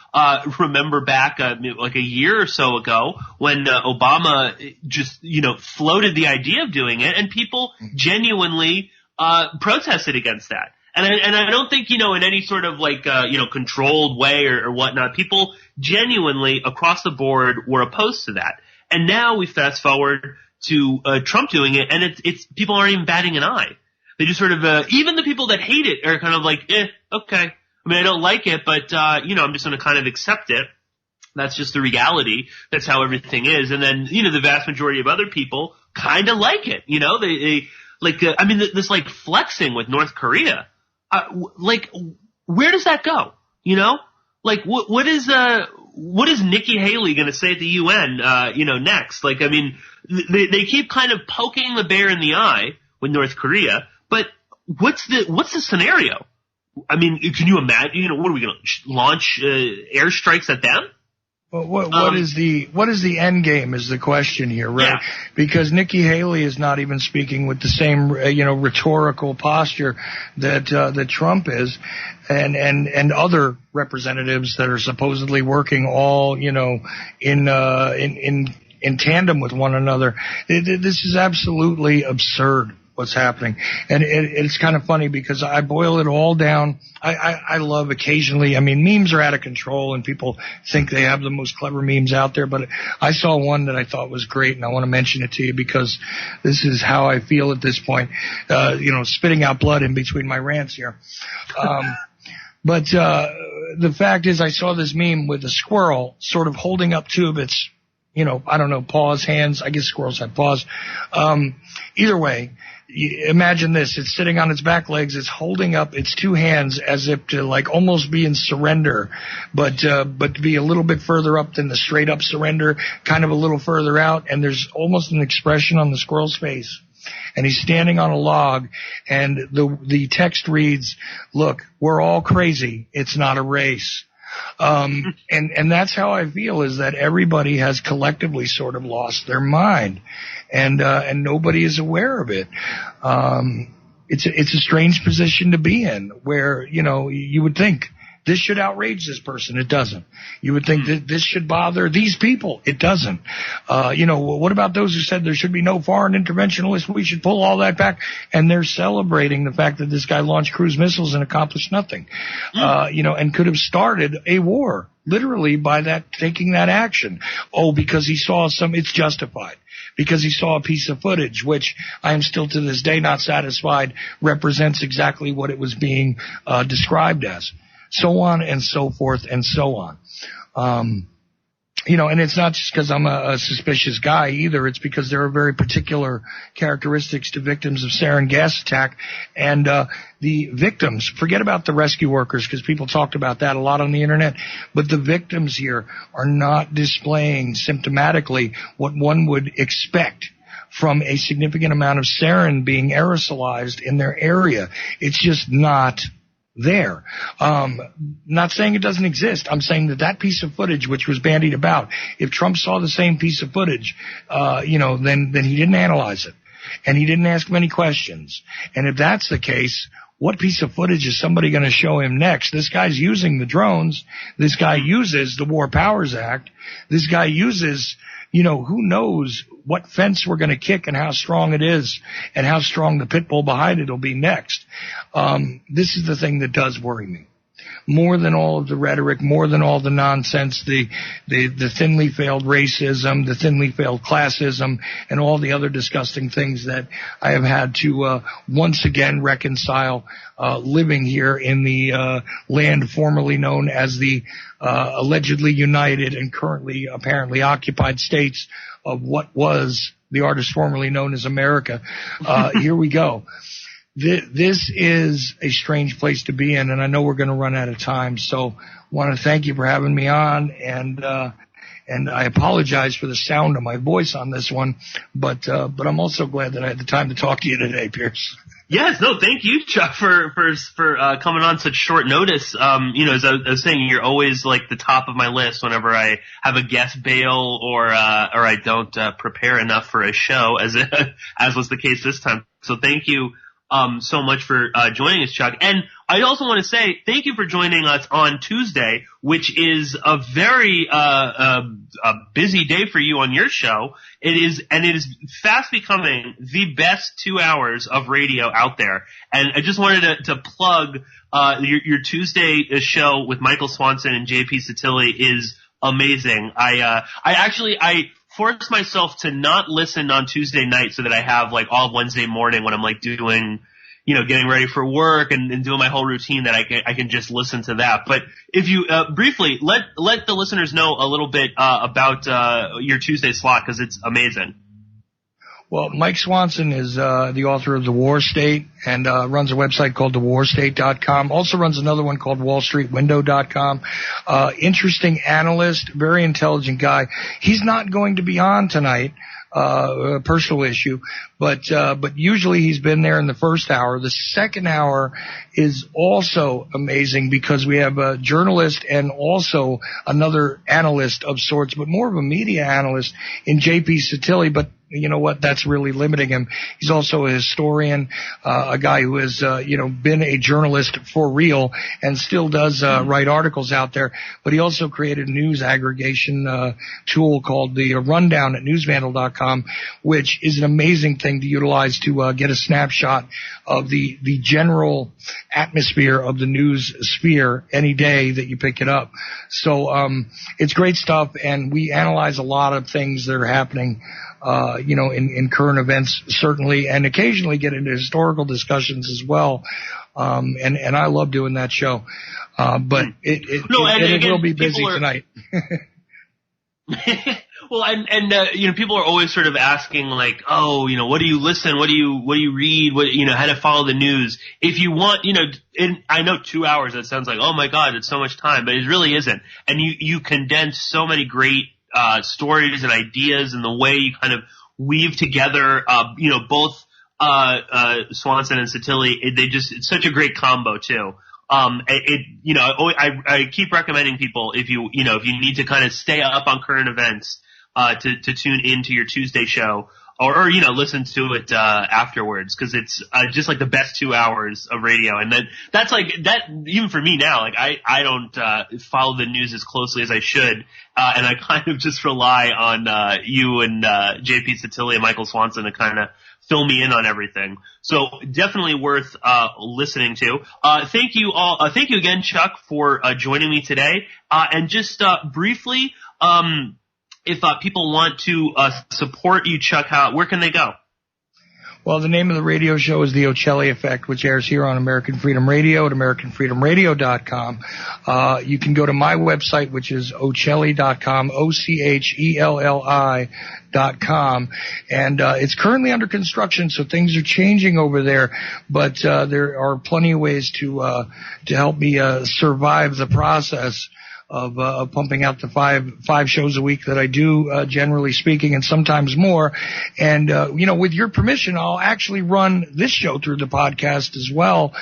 B: remember back like a year or so ago when Obama just, floated the idea of doing it, and people genuinely protested against that. And I don't think, in any sort of controlled way or whatnot, people genuinely across the board were opposed to that. And now we fast forward to Trump doing it, and it's people aren't even batting an eye. They just sort of even the people that hate it are kind of like, okay. I mean, I don't like it, but I'm just going to kind of accept it. That's just the reality. That's how everything is. And then the vast majority of other people kind of like it. They this flexing with North Korea. Where does that go? What is Nikki Haley going to say at the UN, next? They keep kind of poking the bear in the eye with North Korea, but what's the scenario? I mean, can you imagine, what are we going to launch airstrikes at them?
C: Well, what is the end game is the question here, right? Yeah. Because Nikki Haley is not even speaking with the same, rhetorical posture that Trump is, and other representatives that are supposedly working all, in tandem with one another. This is absolutely absurd. What's happening. And it's kind of funny because I boil it all down. I love occasionally, memes are out of control and people think they have the most clever memes out there, but I saw one that I thought was great and I want to mention it to you because this is how I feel at this point, spitting out blood in between my rants here. But the fact is I saw this meme with a squirrel sort of holding up two of its, paws, hands. I guess squirrels have paws. Either way, imagine this. It's sitting on its back legs. It's holding up its two hands as if to almost be in surrender, but to be a little bit further up than the straight up surrender, kind of a little further out. And there's almost an expression on the squirrel's face. And he's standing on a log and the text reads, "Look, we're all crazy. It's not a race." And that's how I feel, is that everybody has collectively sort of lost their mind and nobody is aware of it. It's a strange position to be in where, you would think this should outrage this person. It doesn't. You would think that this should bother these people. It doesn't. What about those who said there should be no foreign interventionist? We should pull all that back. And they're celebrating the fact that this guy launched cruise missiles and accomplished nothing. And could have started a war, literally, by taking that action. Oh, because he saw it's justified. Because he saw a piece of footage, which I am still to this day not satisfied represents exactly what it was being described as. So on and so forth and so on. And it's not just because I'm a suspicious guy either. It's because there are very particular characteristics to victims of sarin gas attack. And the victims, forget about the rescue workers because people talked about that a lot on the internet, but the victims here are not displaying symptomatically what one would expect from a significant amount of sarin being aerosolized in their area. It's just not there. Not saying it doesn't exist. I'm saying that piece of footage which was bandied about, if Trump saw the same piece of footage, then he didn't analyze it. And he didn't ask many questions. And if that's the case, what piece of footage is somebody going to show him next? This guy's using the drones. This guy uses the War Powers Act. This guy uses, who knows what fence we're going to kick and how strong it is and how strong the pit bull behind it will be next. This is the thing that does worry me. More than all of the rhetoric, more than all the nonsense, the thinly veiled racism, the thinly veiled classism, and all the other disgusting things that I have had to once again reconcile living here in the land formerly known as the allegedly united and currently apparently occupied states of what was the artist formerly known as America. Here we go. This is a strange place to be in, and I know we're going to run out of time. So want to thank you for having me on, and I apologize for the sound of my voice on this one, but I'm also glad that I had the time to talk to you today, Pierce.
B: Yes, no, thank you, Chuck, for coming on such short notice. As I was saying, you're always like the top of my list whenever I have a guest bail or I don't prepare enough for a show, as was the case this time. So thank you so much for joining us, Chuck. And I also want to say thank you for joining us on Tuesday, which is a very a busy day for you on your show. It is fast becoming the best 2 hours of radio out there. And I just wanted to plug your Tuesday show with Michael Swanson and JP Satilli is amazing. I force myself to not listen on Tuesday night so that I have like all Wednesday morning when I'm like doing, getting ready for work and doing my whole routine that I can just listen to that. But if you briefly let the listeners know a little bit about your Tuesday slot, because it's amazing.
C: Well, Mike Swanson is the author of The War State and runs a website called thewarstate.com. Also runs another one called wallstreetwindow.com. Interesting analyst, very intelligent guy. He's not going to be on tonight. A personal issue, but usually he's been there in the first hour. The second hour is also amazing because we have a journalist and also another analyst of sorts, but more of a media analyst in JP Satilli, but you know what? That's really limiting him. He's also a historian, a guy who has, been a journalist for real and still does write articles out there. But he also created a news aggregation tool called the Rundown at newsvandal.com, which is an amazing thing to utilize to get a snapshot of the general atmosphere of the news sphere any day that you pick it up. So it's great stuff, and we analyze a lot of things that are happening in current events, certainly, and occasionally get into historical discussions as well. And I love doing that show. But it will be busy tonight.
B: Well, and people are always sort of asking like, oh, what do you listen? What do you read? How to follow the news? If you want, I know 2 hours, that sounds like, oh my God, it's so much time, but it really isn't. And you condense so many great stories and ideas, and the way you kind of weave together, both Swanson and Satilli, it's such a great combo too. I keep recommending people, if you need to kind of stay up on current events, to tune into your Tuesday show. or listen to it afterwards, because it's just like the best 2 hours of radio. And then that's like that even for me now. Like I don't follow the news as closely as I should, and I kind of just rely on you and JP Satili and Michael Swanson to kind of fill me in on everything. So definitely worth listening to. Thank you all. Thank you again, Chuck, for joining me today. And just briefly, if people want to support you, Chuck, where can they go?
C: Well, the name of the radio show is The Ochelli Effect, which airs here on American Freedom Radio at AmericanFreedomRadio.com. You can go to my website, which is Ochelli.com, OCHELLI.com. And it's currently under construction, so things are changing over there. But there are plenty of ways to help me survive the process of pumping out the five shows a week that I do, generally speaking, and sometimes more. And with your permission, I'll actually run this show through the podcast as well,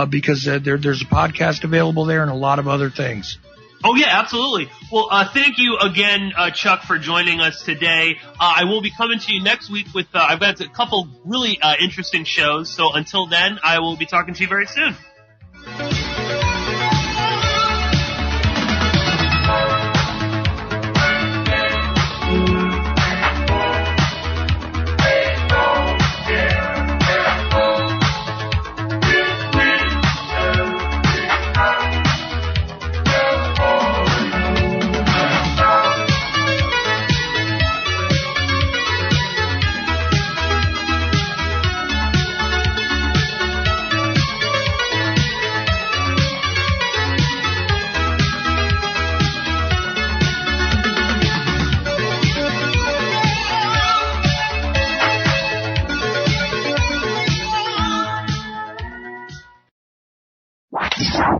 C: because there's a podcast available there and a lot of other things.
B: Oh, yeah, absolutely. Well, thank you again, Chuck, for joining us today. I will be coming to you next week with I've got a couple really interesting shows. So until then, I will be talking to you very soon.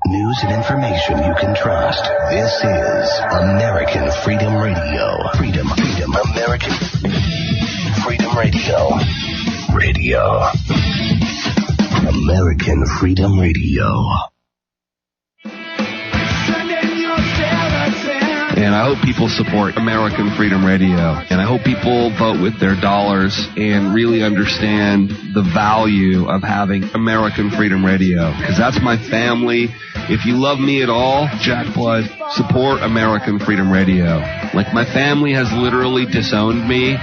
A: News and information you can trust. This is American Freedom Radio. Freedom, American Freedom Radio. American Freedom Radio.
E: And I hope people support American Freedom Radio. And I hope people vote with their dollars and really understand the value of having American Freedom Radio. Because that's my family. If you love me at all, Jack Blood, support American Freedom Radio. Like, my family has literally disowned me.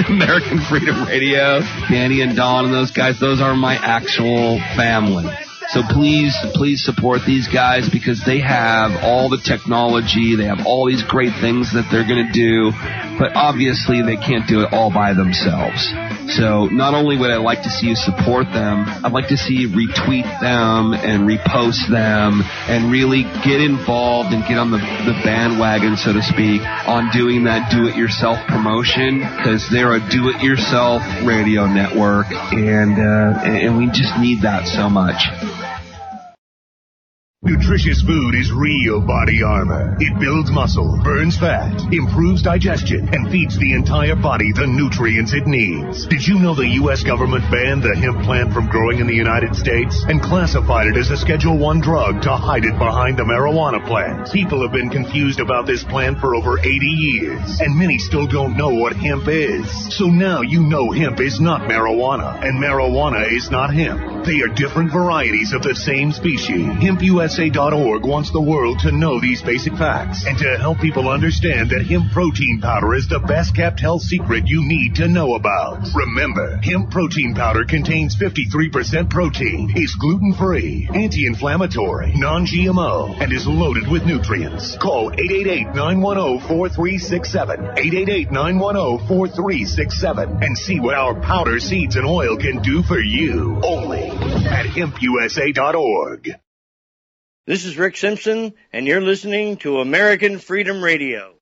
E: American Freedom Radio, Danny and Don and those guys, those are my actual family. So please support these guys, because they have all the technology, they have all these great things that they're going to do, but obviously they can't do it all by themselves. So not only would I like to see you support them, I'd like to see you retweet them and repost them and really get involved and get on the bandwagon, so to speak, on doing that do-it-yourself promotion, because they're a do-it-yourself radio network, and we just need that so much.
F: Nutritious food is real body armor. It builds muscle, burns fat, improves digestion, and feeds the entire body the nutrients it needs. Did you know the U.S. government banned the hemp plant from growing in the United States and classified it as a Schedule I drug to hide it behind the marijuana plant? People have been confused about this plant for over 80 years, and many still don't know what hemp is. So now you know hemp is not marijuana, and marijuana is not hemp. They are different varieties of the same species. HempUSA.org wants the world to know these basic facts and to help people understand that hemp protein powder is the best kept health secret you need to know about. Remember, hemp protein powder contains 53% protein, is gluten-free, anti-inflammatory, non-GMO, and is loaded with nutrients. Call 888-910-4367, 888-910-4367, and see what our powder, seeds, and oil can do for you. Only at HempUSA.org.
G: This is Rick Simpson, and you're listening to American Freedom Radio.